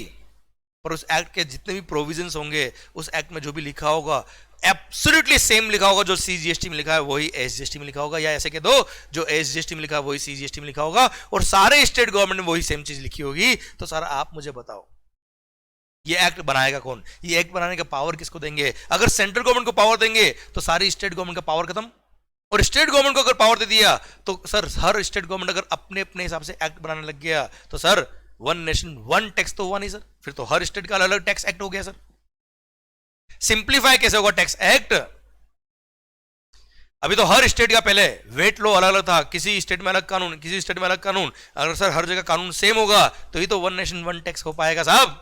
पर उस एक्ट के जितने भी प्रोविजंस होंगे उस एक्ट में जो भी लिखा होगा एब्सोल्युटली सेम लिखा होगा। जो सीजीएसटी में लिखा है वही एसजीएसटी में लिखा होगा, या ऐसे कह दो जो एसजीएसटी में लिखा है वही सीजीएसटी में लिखा होगा, और सारे स्टेट गवर्नमेंट ने वही सेम चीज लिखी होगी। तो सारा आप मुझे बताओ ये एक्ट बनाएगा कौन? ये एक्ट बनाने का पावर किसको देंगे? अगर सेंट्रल गवर्नमेंट को पावर देंगे तो सारी स्टेट गवर्नमेंट का पावर खत्म, और स्टेट गवर्नमेंट को अगर पावर दे दिया तो सर हर स्टेट गवर्नमेंट अगर अपने अपने हिसाब से एक्ट बनाने लग गया तो sir one nation one tax तो हुआ नहीं सर, फिर तो हर स्टेट का अलग अलग टैक्स एक्ट हो गया सर। सिंप्लीफाई कैसे होगा टैक्स एक्ट? अभी तो हर स्टेट का पहले वेट लो अलग अलग था, किसी स्टेट में अलग कानून, किसी स्टेट में अलग कानून। अगर सर हर जगह कानून सेम होगा तो ही तो वन नेशन वन टैक्स हो पाएगा साहब।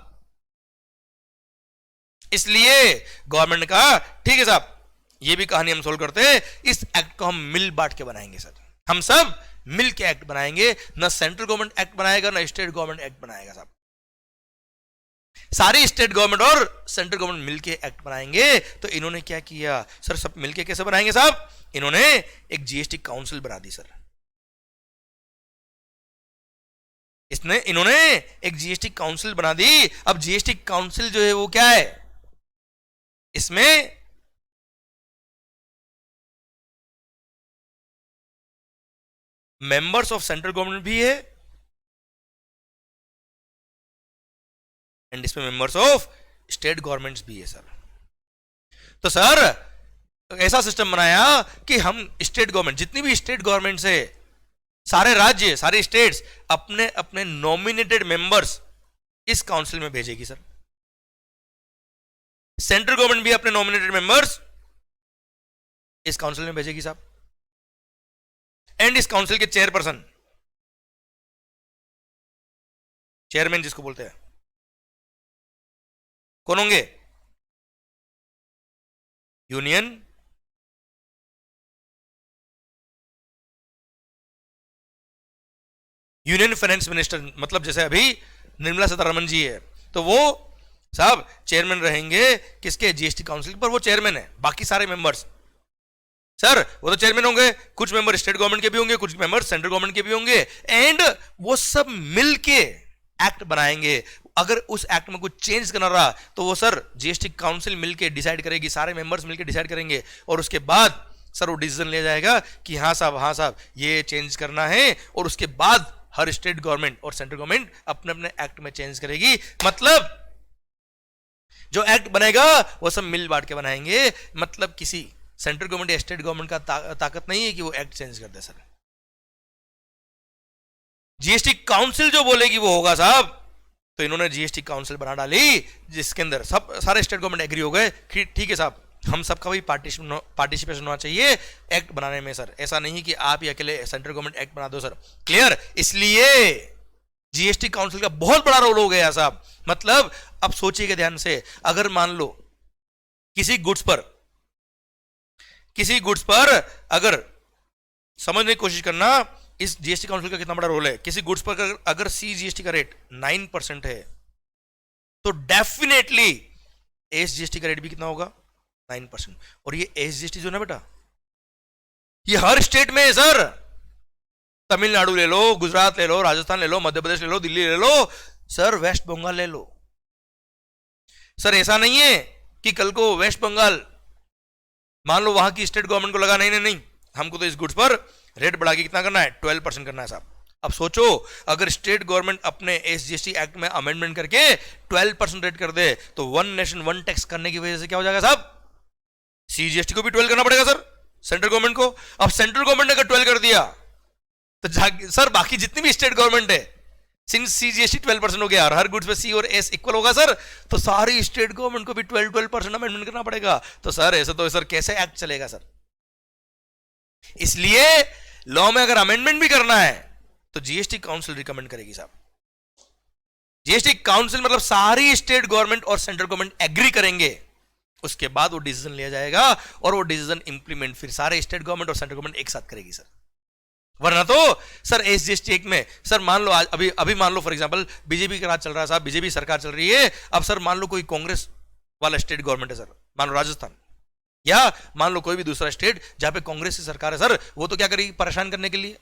इसलिए गवर्नमेंट का ठीक है साहब ये भी कहानी हम सोल्व करते हैं, इस एक्ट को हम मिल बांट के बनाएंगे सर, हम सब मिल के एक्ट बनाएंगे, ना सेंट्रल गवर्नमेंट एक्ट बनाएगा ना स्टेट गवर्नमेंट एक्ट बनाएगा साहब। सारी स्टेट गवर्नमेंट और सेंट्रल गवर्नमेंट मिलके एक्ट बनाएंगे। तो इन्होंने क्या किया सर, सब मिलके कैसे बनाएंगे साहब? इन्होंने एक जीएसटी काउंसिल बना दी सर। इन्होंने एक जीएसटी काउंसिल बना दी। अब जीएसटी काउंसिल जो है वो क्या है? इसमें मेंबर्स ऑफ सेंट्रल गवर्नमेंट भी है एंड इसमें मेंबर्स ऑफ स्टेट गवर्नमेंट्स भी है सर। तो सर ऐसा सिस्टम बनाया कि हम स्टेट गवर्नमेंट, जितनी भी स्टेट गवर्नमेंट्स है, सारे राज्य, सारे स्टेट्स अपने अपने नॉमिनेटेड मेंबर्स इस काउंसिल में भेजेगी सर। सेंट्रल गवर्नमेंट भी अपने नॉमिनेटेड मेंबर्स इस काउंसिल में भेजेगी साहब। एंड इस काउंसिल के चेयरपर्सन, चेयरमैन जिसको बोलते हैं, कौन होंगे? यूनियन फाइनेंस मिनिस्टर, मतलब जैसे अभी निर्मला सीतारमण जी है तो वो साहब चेयरमैन रहेंगे किसके? जीएसटी काउंसिल पर। वो चेयरमैन है, बाकी सारे मेंबर्स सर वो तो चेयरमैन होंगे, कुछ मेंबर स्टेट गवर्नमेंट के भी होंगे, कुछ मेंबर सेंट्रल गवर्नमेंट के भी होंगे, एंड वो सब मिलके एक्ट बनाएंगे। अगर उस एक्ट में कुछ चेंज करना रहा तो वो सर जीएसटी काउंसिल मिलके डिसाइड करेगी, सारे मेंबर्स मिलके डिसाइड करेंगे, और उसके बाद सर वो डिसीजन लिया जाएगा कि हाँ साहब ये चेंज करना है, और उसके बाद हर स्टेट गवर्नमेंट और सेंट्रल गवर्नमेंट अपने अपने एक्ट में चेंज करेगी। मतलब जो एक्ट बनेगा वो सब मिल बांट के बनाएंगे। मतलब किसी सेंट्रल गवर्नमेंट या स्टेट गवर्नमेंट का ताकत नहीं है कि वो एक्ट चेंज कर दे सर। जीएसटी काउंसिल जो बोलेगी वो होगा साहब। तो इन्होंने जीएसटी काउंसिल बना डाली जिसके अंदर सब सारे स्टेट गवर्नमेंट एग्री हो गए, ठीक है साहब हम सबका भी पार्टिसिपेशन होना चाहिए एक्ट बनाने में सर। ऐसा नहीं कि आप ही अकेले सेंट्रल गवर्नमेंट एक्ट बना दो सर, क्लियर? इसलिए जीएसटी काउंसिल का बहुत बड़ा रोल हो गया साहब। मतलब अब सोचिएगा ध्यान से, अगर मान लो किसी गुड्स पर अगर समझने की कोशिश करना इस जीएसटी काउंसिल का कितना बड़ा रोल है, किसी गुड्स पर अगर सीजीएसटी का रेट 9% है तो डेफिनेटली एसजीएसटी का रेट भी कितना होगा 9%। और ये एसजीएसटी जो ना बेटा, ये हर स्टेट में है सर। तमिलनाडु ले लो, गुजरात ले लो, राजस्थान ले लो, मध्य प्रदेश ले लो, दिल्ली ले लो सर, वेस्ट बंगाल ले लो सर। ऐसा नहीं है कि कल को वेस्ट बंगाल मान लो वहां की स्टेट गवर्नमेंट को लगा नहीं नहीं नहीं, हमको तो इस गुड्स पर रेट बढ़ा के कितना करना है 12% करना है साहब। अब सोचो अगर स्टेट गवर्नमेंट अपने एसजीएसटी एक्ट में अमेंडमेंट करके 12% रेट कर दे तो वन नेशन वन टैक्स करने की वजह से क्या हो जाएगा साहब, सीजीएसटी को भी 12 करना पड़ेगा सर सेंट्रल गवर्नमेंट को। अब सेंट्रल गवर्नमेंट ने अगर 12 कर दिया तो सर बाकी जितनी भी स्टेट गवर्नमेंट है, सिंस सीजीएसटी 12% हो गया और हर गुड्स पे सी और एस इक्वल होगा सर, तो सारी स्टेट गवर्नमेंट को भी 12% अमेंडमेंट करना पड़ेगा। तो सर ऐसा तो सर कैसे एक्ट चलेगा सर। इसलिए लॉ में अगर अमेंडमेंट भी करना है तो जीएसटी काउंसिल रिकमेंड करेगी साहब। जीएसटी काउंसिल मतलब सारी स्टेट गवर्नमेंट और सेंट्रल गवर्नमेंट एग्री करेंगे, उसके बाद वो डिसीजन लिया जाएगा और वो डिसीजन इंप्लीमेंट फिर सारे स्टेट गवर्नमेंट और सेंट्रल गवर्नमेंट एक साथ करेगी सर। वरना तो सर एसजीएसटी एक्ट में सर मान लो आज अभी मान लो फॉर एग्जांपल बीजेपी का राज चल रहा है साहब, बीजेपी सरकार चल रही है। अब सर मान लो कोई कांग्रेस वाला स्टेट गवर्नमेंट है सर, मान लो राजस्थान या मान लो कोई भी दूसरा स्टेट जहां पे कांग्रेस की सरकार है सर, वो तो क्या करेगी परेशान करने के लिए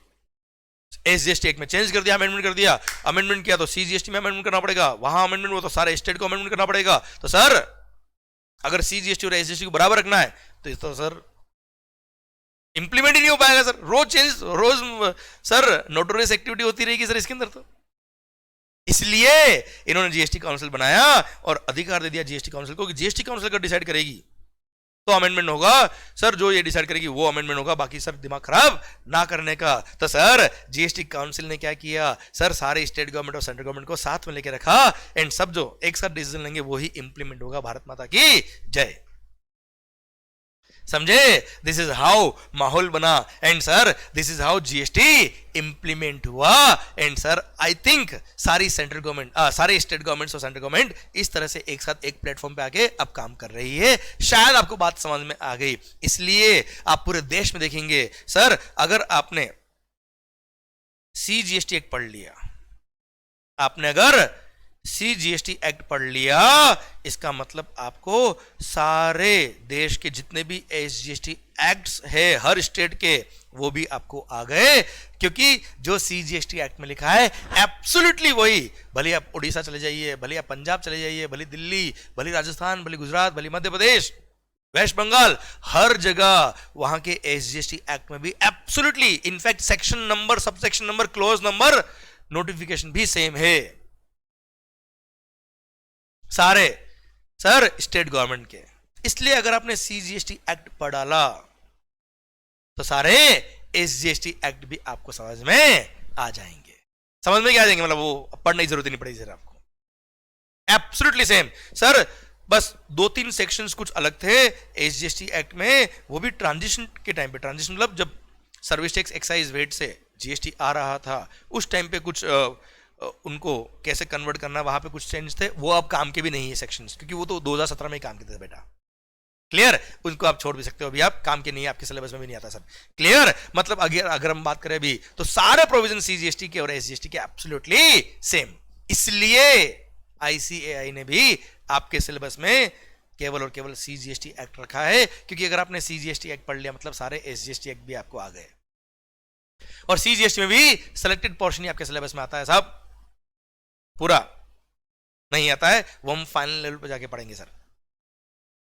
एसजीएसटी एक्ट में चेंज कर दिया, अमेंडमेंट कर दिया, अमेंडमेंट किया तो सीजीएसटी में अमेंडमेंट करना पड़ेगा, वहां अमेंडमेंट हो तो सारे स्टेट को अमेंडमेंट करना पड़ेगा। तो सर अगर सीजीएसटी और एसजीएसटी को बराबर रखना है तो सर इंप्लीमेंट ही नहीं हो पाएगा सर। रोज सर नोटोरियस एक्टिविटी होती रहेगी सर इसके अंदर। तो इसलिए इन्होंने जीएसटी काउंसिल बनाया और अधिकार दे दिया जीएसटी काउंसिल को कि जीएसटी काउंसिल का डिसाइड करेगी तो अमेंडमेंट होगा सर, जो ये डिसाइड करेगी वो अमेंडमेंट होगा, बाकी सर दिमाग खराब ना करने का। तो सर जीएसटी काउंसिल ने क्या किया सर, सारे स्टेट गवर्नमेंट और सेंट्रल गवर्नमेंट को साथ में लेके रखा एंड सब जो एक साथ डिसीजन लेंगे वही इंप्लीमेंट होगा। भारत माता की जय। समझे? दिस इज हाउ माहौल बना and sir this is how GST implement हुआ एंड सर आई थिंक सारी सेंट्रल गवर्नमेंट सारे स्टेट गवर्नमेंट्स और सेंट्रल गवर्नमेंट इस तरह से एक साथ एक प्लेटफॉर्म पे आके अब काम कर रही है। शायद आपको बात समझ में आ गई। इसलिए आप पूरे देश में देखेंगे सर, अगर आपने सीजीएसटी एक्ट पढ़ लिया, आपने अगर सीजीएसटी एक्ट पढ़ लिया, इसका मतलब आपको सारे देश के जितने भी एसजीएसटी एक्ट्स है हर स्टेट के वो भी आपको आ गए, क्योंकि जो सीजीएसटी एक्ट में लिखा है एब्सोल्युटली वही, भले आप उड़ीसा चले जाइए, भले आप पंजाब चले जाइए, भले दिल्ली, भले राजस्थान, भले गुजरात, भले मध्य प्रदेश, वेस्ट बंगाल, हर जगह वहां के एसजीएसटी एक्ट में भी absolutely, in fact section number, subsection number, close number, notification भी सेम है सारे सर स्टेट गवर्नमेंट के। इसलिए अगर आपने सीजीएसटी एक्ट पढ़ डाला तो सारे एसजीएसटी एक्ट भी आपको समझ में आ जाएंगे। समझ में क्या आ जाएंगे, मतलब वो पढ़ने की जरूरत ही नहीं पड़ेगी सर आपको, एब्सोल्युटली सेम सर। बस 2-3 सेक्शंस कुछ अलग थे एसजीएसटी एक्ट में, वो भी ट्रांजिशन के टाइम पे, ट्रांजिशन मतलब जब सर्विस टैक्स एक्साइज वेट से जीएसटी आ रहा था उस टाइम पे कुछ उनको कैसे कन्वर्ट करना, वहां पे कुछ चेंज थे, वो अब काम के भी नहीं है सेक्शंस, क्योंकि वो तो 2017 में ही काम के थे बेटा। क्लियर? उनको आप छोड़ भी सकते हो, अभी आप काम के नहीं है, आपके सिलेबस में भी नहीं आता सर। क्लियर? मतलब अगर हम बात करें अभी तो सारे प्रोविजन सीजीएसटी के और एसजीएसटी के एब्सोल्युटली सेम। इसलिए आईसीएआई ने भी आपके सिलेबस में केवल और केवल सीजीएसटी एक्ट रखा है, क्योंकि अगर आपने सीजीएसटी एक्ट पढ़ लिया मतलब सारे एसजीएसटी एक्ट भी आपको आ गए। और सीजीएसटी में भी सिलेक्टेड पोर्शन ही आपके सिलेबस में आता है साहब, पूरा नहीं आता है, वो हम फाइनल लेवल पे जाके पढ़ेंगे सर।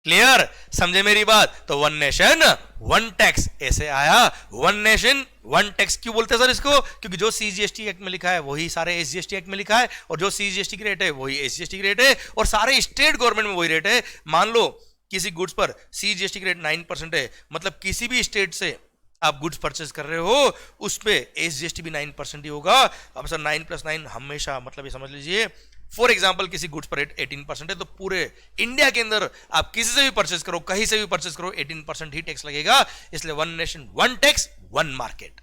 क्लियर? समझे मेरी बात? तो वन नेशन वन टैक्स ऐसे आया। वन नेशन वन टैक्स क्यों बोलते हैं सर इसको? क्योंकि जो सीजीएसटी एक्ट में लिखा है वही सारे एसजीएसटी एक्ट में लिखा है, और जो सीजीएसटी की रेट है वही एसजीएसटी की रेट है, और सारे स्टेट गवर्नमेंट में वही रेट है। मान लो किसी गुड्स पर सीजीएसटी की रेट 9% है, मतलब किसी भी स्टेट से आप गुड्स परचेज कर रहे हो उस पे एसजीएसटी भी 9% ही होगा। अब सर 9 + 9 हमेशा, मतलब ये समझ लीजिए फॉर एग्जांपल किसी गुड्स पर रेट 18% है तो पूरे इंडिया के अंदर आप किसी से भी परचेज करो, कहीं से भी परचेज करो, 18% ही टैक्स लगेगा। इसलिए one nation one tax one market.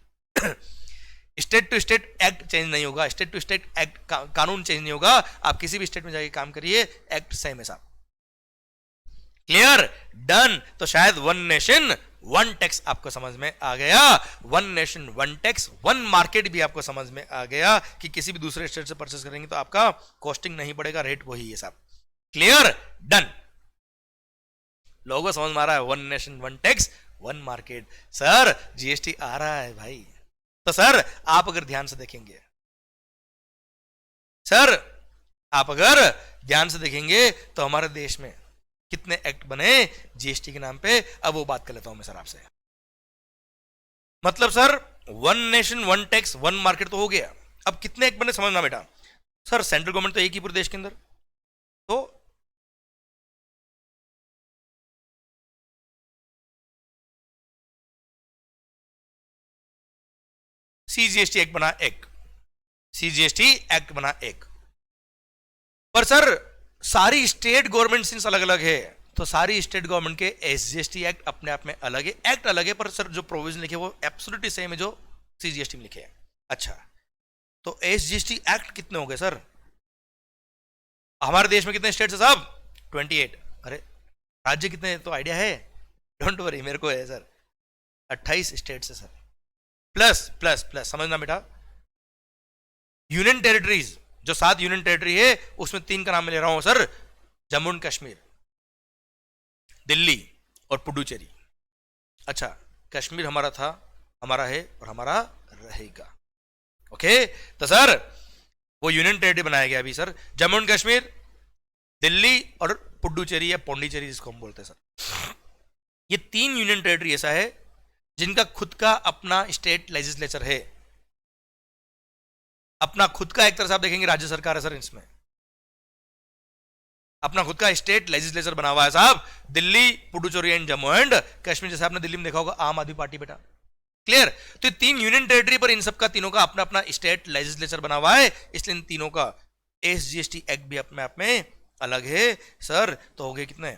State to state act change नहीं होगा, स्टेट टू स्टेट एक्ट कानून चेंज नहीं होगा। आप किसी भी स्टेट में जाके काम करिए, एक्ट सेम है साहब। Clear, done. तो शायद वन नेशन वन टैक्स आपको समझ में आ गया, one nation one tax one market भी आपको समझ में आ गया कि किसी भी दूसरे स्टेट से परचेस करेंगे तो आपका कॉस्टिंग नहीं पड़ेगा, रेट वही है साहब। Clear, done. लोगों को समझ में आ रहा है, one nation one tax one market. Sir GST आ रहा है भाई। तो सर आप अगर ध्यान से देखेंगे, सर आप अगर ध्यान से देखेंगे तो हमारे देश में कितने एक्ट बने जीएसटी के नाम पे। अब वो बात कर लेता हूं मैं सर आपसे। मतलब sir one nation one tax one market तो हो गया, अब कितने एक्ट बने समझना बेटा। सर सेंट्रल गवर्नमेंट तो एक ही पूरे देश के अंदर, तो सीजीएसटी एक्ट बना एक, सीजीएसटी एक्ट बना एक। पर सर सारी स्टेट गवर्नमेंट सिंस अलग अलग है, तो सारी स्टेट गवर्नमेंट के एसजीएसटी एक्ट अपने आप में अलग है, एक्ट अलग है, पर सर जो प्रोविजन लिखे वो एब्सोल्युटली सेम है जो सीजीएसटी में लिखे हैं। अच्छा, तो एसजीएसटी एक्ट कितने हो गए सर? हमारे देश में कितने स्टेट है साहब? 28। अरे राज्य कितने तो आइडिया है? डोंट वरी, मेरे को है सर, 28 स्टेट है सर, प्लस प्लस प्लस समझना बेटा, यूनियन टेरिटरीज जो 7 यूनियन टेरिटरी है उसमें 3 का नाम मैं ले रहा हूं सर, जम्मू एंड कश्मीर, दिल्ली और पुडुचेरी। अच्छा, कश्मीर हमारा था, हमारा है और हमारा रहेगा। ओके, तो सर वो यूनियन टेरिटरी बनाया गया अभी सर, जम्मू एंड कश्मीर, दिल्ली और पुडुचेरी या पौंडीचेरी जिसको हम बोलते हैं सर। ये 3 यूनियन टेरिटरी ऐसा है जिनका खुद का अपना स्टेट लेजिस्लेचर है, अपना खुद का, एक तरह से आप देखेंगे राज्य सरकार है सर, इसमें अपना खुद का स्टेट लेजिस्लेचर बना हुआ है साहब। दिल्ली, पुडुचेरी एंड जम्मू एंड कश्मीर, जैसे आपने दिल्ली में देखा होगा आम आदमी पार्टी बेटा। क्लियर, तो 3 यूनियन टेरिटरी पर इन सबका तीनों का अपना अपना स्टेट लेजिस्लेचर बना हुआ है, इसलिए इन तीनों का एसजीएसटी एक्ट भी अपने आप में अलग है सर। तो हो गए कितने?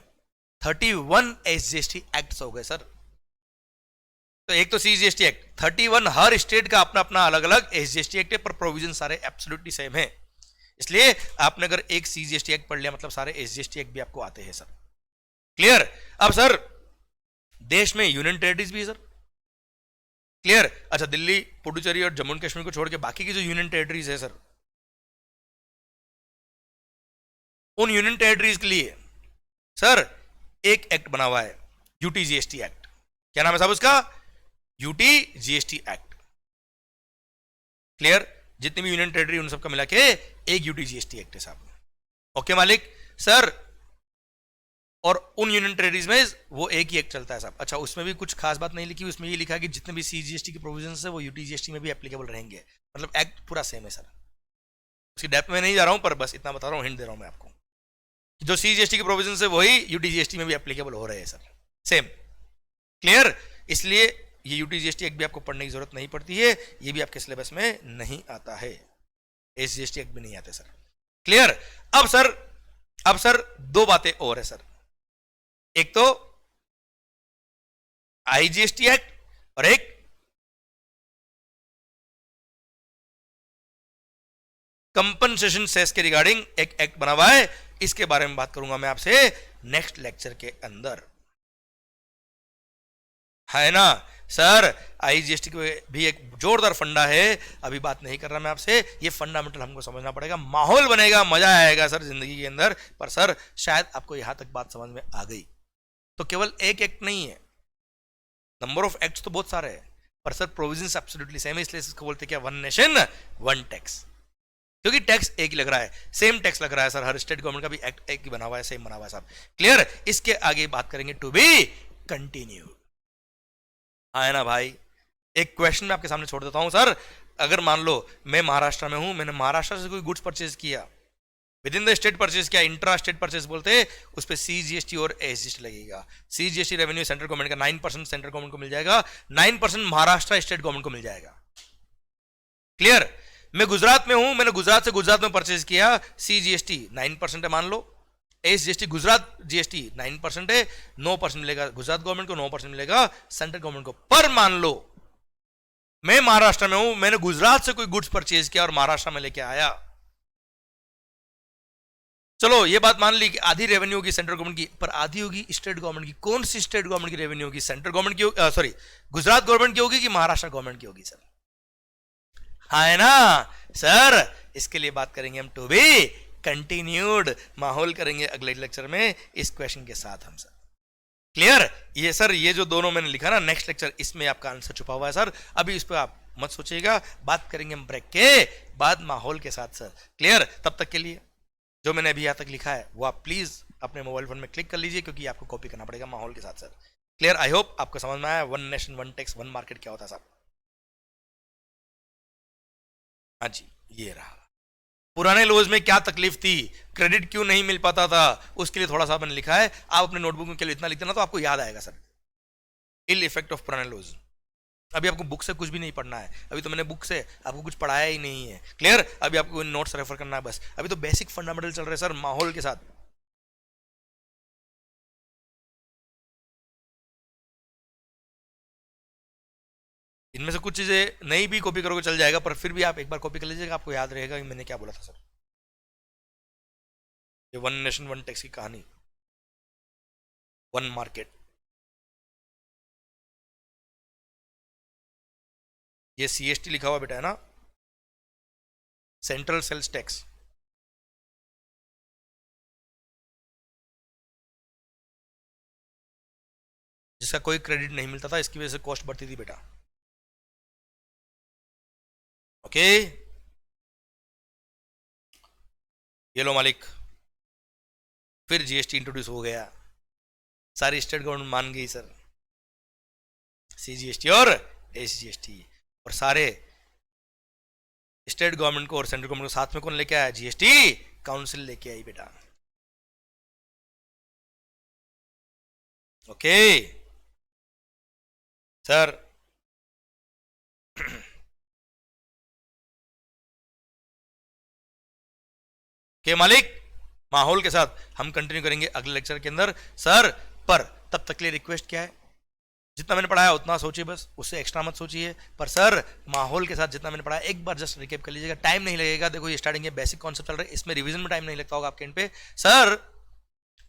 31 एसजीएसटी एक्ट हो गए सर। तो एक तो सीजीएसटी एक्ट, 31 हर स्टेट का अपना अपना अलग अलग एसजीएसटी एक्ट है, पर प्रोविजन सारे एब्सोल्युटली सेम है। इसलिए आपने अगर एक सीजीएसटी एक्ट पढ़ लिया मतलब सारे एसजीएसटी एक्ट भी आपको आते हैं सर। क्लियर। अब सर देश में यूनियन टेरिटरीज भी है सर। क्लियर। अच्छा, दिल्ली, पुडुचेरी और जम्मू एंड कश्मीर को छोड़ के बाकी की जो यूनियन टेरिटरीज है सर, उन यूनियन टेरिटरीज के लिए सर एक एक्ट बना हुआ है, यूटीजीएसटी एक्ट। क्या नाम है साहब उसका? UTGST act. क्लियर, जितनी भी यूनियन टेरिटरी उन सबका मिला के एक यूटीजीएसटी एक्ट है साहब। ओके मालिक सर, और उन यूनियन टेरिटरीज में वो एक ही एक्ट चलता है साहब। अच्छा, उसमें भी कुछ खास बात नहीं लिखी, उसमें ये लिखा है कि जितने भी सीजीएसटी के प्रोविजंस है वो यूटीजीएसटी में भी एप्लीकेबल रहेंगे, मतलब एक्ट पूरा सेम है सर। उसकी डेप्थ में नहीं जा रहा हूं, पर बस इतना बता रहा हूं, हिंट दे रहा हूं मैं आपको, जो सीजीएसटी के प्रोविजंस है वही यूटीजीएसटी में भी एप्लीकेबल हो रहे हैं सर, सेम। क्लियर, इसलिए ये यूटीजीएसटी एक्ट भी आपको पढ़ने की जरूरत नहीं पड़ती है, ये भी आपके सिलेबस में नहीं आता है, एसजीएसटी एक्ट भी नहीं आते सर। क्लियर। अब सर 2 बातें और है सर, एक तो आईजीएसटी एक्ट और एक कंपनसेशन सेस के रिगार्डिंग एक एक्ट बना हुआ है, इसके बारे में बात करूंगा मैं आपसे नेक्स्ट लेक्चर के अंदर, है ना सर। आईजीएसटी को भी एक जोरदार फंडा है, अभी बात नहीं कर रहा मैं आपसे, ये फंडामेंटल हमको समझना पड़ेगा, माहौल बनेगा, मजा आएगा सर जिंदगी के अंदर। पर सर शायद आपको यहां तक बात समझ में आ गई, तो केवल एक एक्ट नहीं है, नंबर ऑफ एक्ट्स तो बहुत सारे हैं, पर सर प्रोविजंस एब्सोल्युटली सेम है, इसलिए इसको बोलते क्या, वन नेशन वन टैक्स, क्योंकि टैक्स एक ही लग रहा है, सेम टैक्स लग रहा है सर, हर स्टेट गवर्नमेंट का भी एक्ट एक ही बना हुआ है, सेम बना हुआ है साहब। क्लियर। इसके आगे बात करेंगे टू बी कंटिन्यू, है ना भाई। एक क्वेश्चन मैं आपके सामने छोड़ देता हूं सर, अगर मान लो मैं महाराष्ट्र में हूं, मैंने महाराष्ट्र से कोई गुड्स परचेज किया, with in the state purchase किया, इंट्रा स्टेट परचेज बोलते हैं, उस पर सीजीएसटी और एसजीएसटी लगेगा। सीजीएसटी रेवेन्यू सेंट्रल गवर्नमेंट का 9% सेंट्रल गवर्नमेंट को मिल जाएगा, 9% महाराष्ट्र स्टेट गवर्नमेंट को मिल जाएगा। क्लियर। मैं गुजरात में हूं, मैंने गुजरात से गुजरात में परचेज किया, सीजीएसटी 9% है मान लो, एसजीएसटी गुजरात जीएसटी 9% है, 9% मिलेगा गुजरात गवर्नमेंट को, 9% मिलेगा सेंट्रल गवर्नमेंट को। पर मान लो मैं महाराष्ट्र में हूं, मैंने गुजरात से कोई गुड्स परचेज किया और महाराष्ट्र में लेके आया, चलो ये बात मान ली कि आधी रेवेन्यू होगी सेंट्रल गवर्नमेंट की, पर आधी होगी स्टेट गवर्नमेंट की। कौन सी स्टेट गवर्नमेंट की रेवेन्यू होगी? सेंट्रल गवर्नमेंट की, सॉरी गुजरात गवर्नमेंट की होगी कि महाराष्ट्र गवर्नमेंट की होगी सर? हाँ है ना सर? इसके लिए बात करेंगे हम टू बी कंटिन्यूड, माहौल करेंगे अगले लेक्चर में इस क्वेश्चन के साथ हम सर। क्लियर? ये सर ये जो दोनों मैंने लिखा ना नेक्स्ट लेक्चर, इसमें आपका आंसर छुपा हुआ है सर। अभी इस पर आप मत सोचिएगा, बात करेंगे हम ब्रेक के बाद माहौल के साथ सर। क्लियर? तब तक के लिए जो मैंने अभी यहां तक लिखा है वो आप प्लीज अपने मोबाइल फोन में क्लिक कर लीजिए, क्योंकि आपको कॉपी करना पड़ेगा माहौल के साथ सर। क्लियर? आई होप आपको समझ में आया one nation one tax one market क्या होता है साहब। हाँ जी, ये रहा। पुराने लॉज में क्या तकलीफ थी, क्रेडिट क्यों नहीं मिल पाता था, उसके लिए थोड़ा सा मैंने लिखा है। आप अपने नोटबुक में केवल इतना लिख देना तो आपको याद आएगा सर। इल इफेक्ट ऑफ पुराने लॉज। अभी आपको बुक से कुछ भी नहीं पढ़ना है, अभी तो मैंने बुक से आपको कुछ पढ़ाया ही नहीं है। क्लियर? अभी आपको नोट्स रेफर करना है बस। अभी तो बेसिक फंडामेंटल चल रहे हैं सर माहौल के साथ। इनमें से कुछ चीजें नहीं भी कॉपी करोगे चल जाएगा, पर फिर भी आप एक बार कॉपी कर लीजिएगा, आपको याद रहेगा कि मैंने क्या बोला था सर। ये वन नेशन वन टैक्स की कहानी, वन मार्केट। ये सीएसटी लिखा हुआ बेटा है ना, सेंट्रल सेल्स टैक्स। जिसका कोई क्रेडिट नहीं मिलता था, इसकी वजह से कॉस्ट बढ़ती थी बेटा। ओके, ये लो मालिक, फिर जीएसटी इंट्रोड्यूस हो गया, सारी स्टेट गवर्नमेंट मान गई सर, सीजीएसटी और एसजीएसटी। और सारे स्टेट गवर्नमेंट को और सेंट्रल गवर्नमेंट को साथ में कौन लेके आया? जीएसटी काउंसिल लेके आई बेटा। Okay sir. के मालिक, माहौल के साथ हम कंटिन्यू करेंगे अगले लेक्चर के अंदर सर। पर तब तक के लिए रिक्वेस्ट क्या है, जितना मैंने पढ़ाया उतना सोचिए बस, उससे एक्स्ट्रा मत सोचिए। पर सर माहौल के साथ जितना मैंने पढ़ाया एक बार जस्ट रिकेप कर लीजिएगा, टाइम नहीं लगेगा। देखो ये स्टार्टिंग के बेसिक कॉन्सेप्ट चल रहे हैं, इसमें रिवीजन में टाइम नहीं लगता होगा आपके एंड पे सर।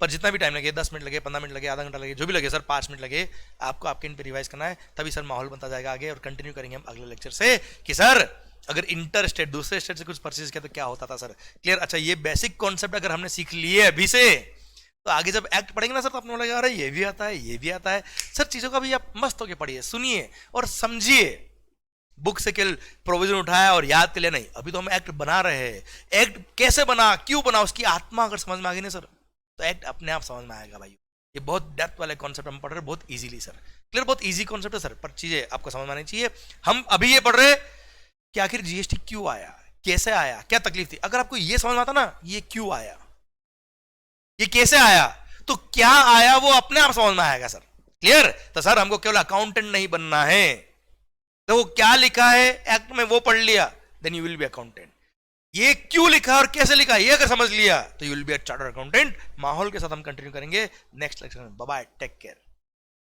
पर जितना भी टाइम लगे, 10 मिनट लगे, 15 मिनट लगे, आधा घंटा लगे, जो भी लगे सर, 5 मिनट लगे, आपको आपके एंड पे रिवाइज करना है, तभी सर माहौल बनता जाएगा आगे। और कंटिन्यू करेंगे हम अगले लेक्चर से कि सर अगर इंटर स्टेट दूसरे स्टेट से कुछ परचेज किया तो क्या होता था सर। क्लियर? अच्छा, ये बेसिक कॉन्सेप्ट अगर हमने सीख लिए अभी से, तो आगे जब एक्ट पढ़ेंगे ना सर, तो अपने लगा अरे ये भी आता है, ये भी आता है सर। चीजों का भी आप मस्त होकर पढ़िए, सुनिए और समझिए। बुक से केवल प्रोविजन उठाया और याद के लिए नहीं, अभी तो हम एक्ट बना रहे हैं। एक्ट कैसे बना, क्यों बना, उसकी आत्मा अगर समझ में आ गई ना सर, तो एक्ट अपने आप समझ में आएगा भाई। ये बहुत डेप्थ वाले कॉन्सेप्ट हम पढ़ रहे हैं, बहुत इजीली सर। क्लियर? बहुत इजी कॉन्सेप्ट है सर, पर चीजें आपको समझ में आनी चाहिए। हम अभी ये पढ़ रहे कि आखिर जीएसटी क्यों आया, कैसे आया, क्या तकलीफ थी। अगर आपको ये समझ में आता ना, ये क्यों आया, ये कैसे आया, तो क्या आया वो अपने आप समझ में आएगा सर। क्लियर? तो सर हमको केवल अकाउंटेंट नहीं बनना है, तो वो क्या लिखा है एक्ट में वो पढ़ लिया, then you will be accountant. ये क्यों लिखा और कैसे लिखा ये अगर समझ लिया, तो you will be a chartered accountant. माहौल के साथ हम कंटिन्यू करेंगे नेक्स्ट लेक्चर में। Bye bye, take care.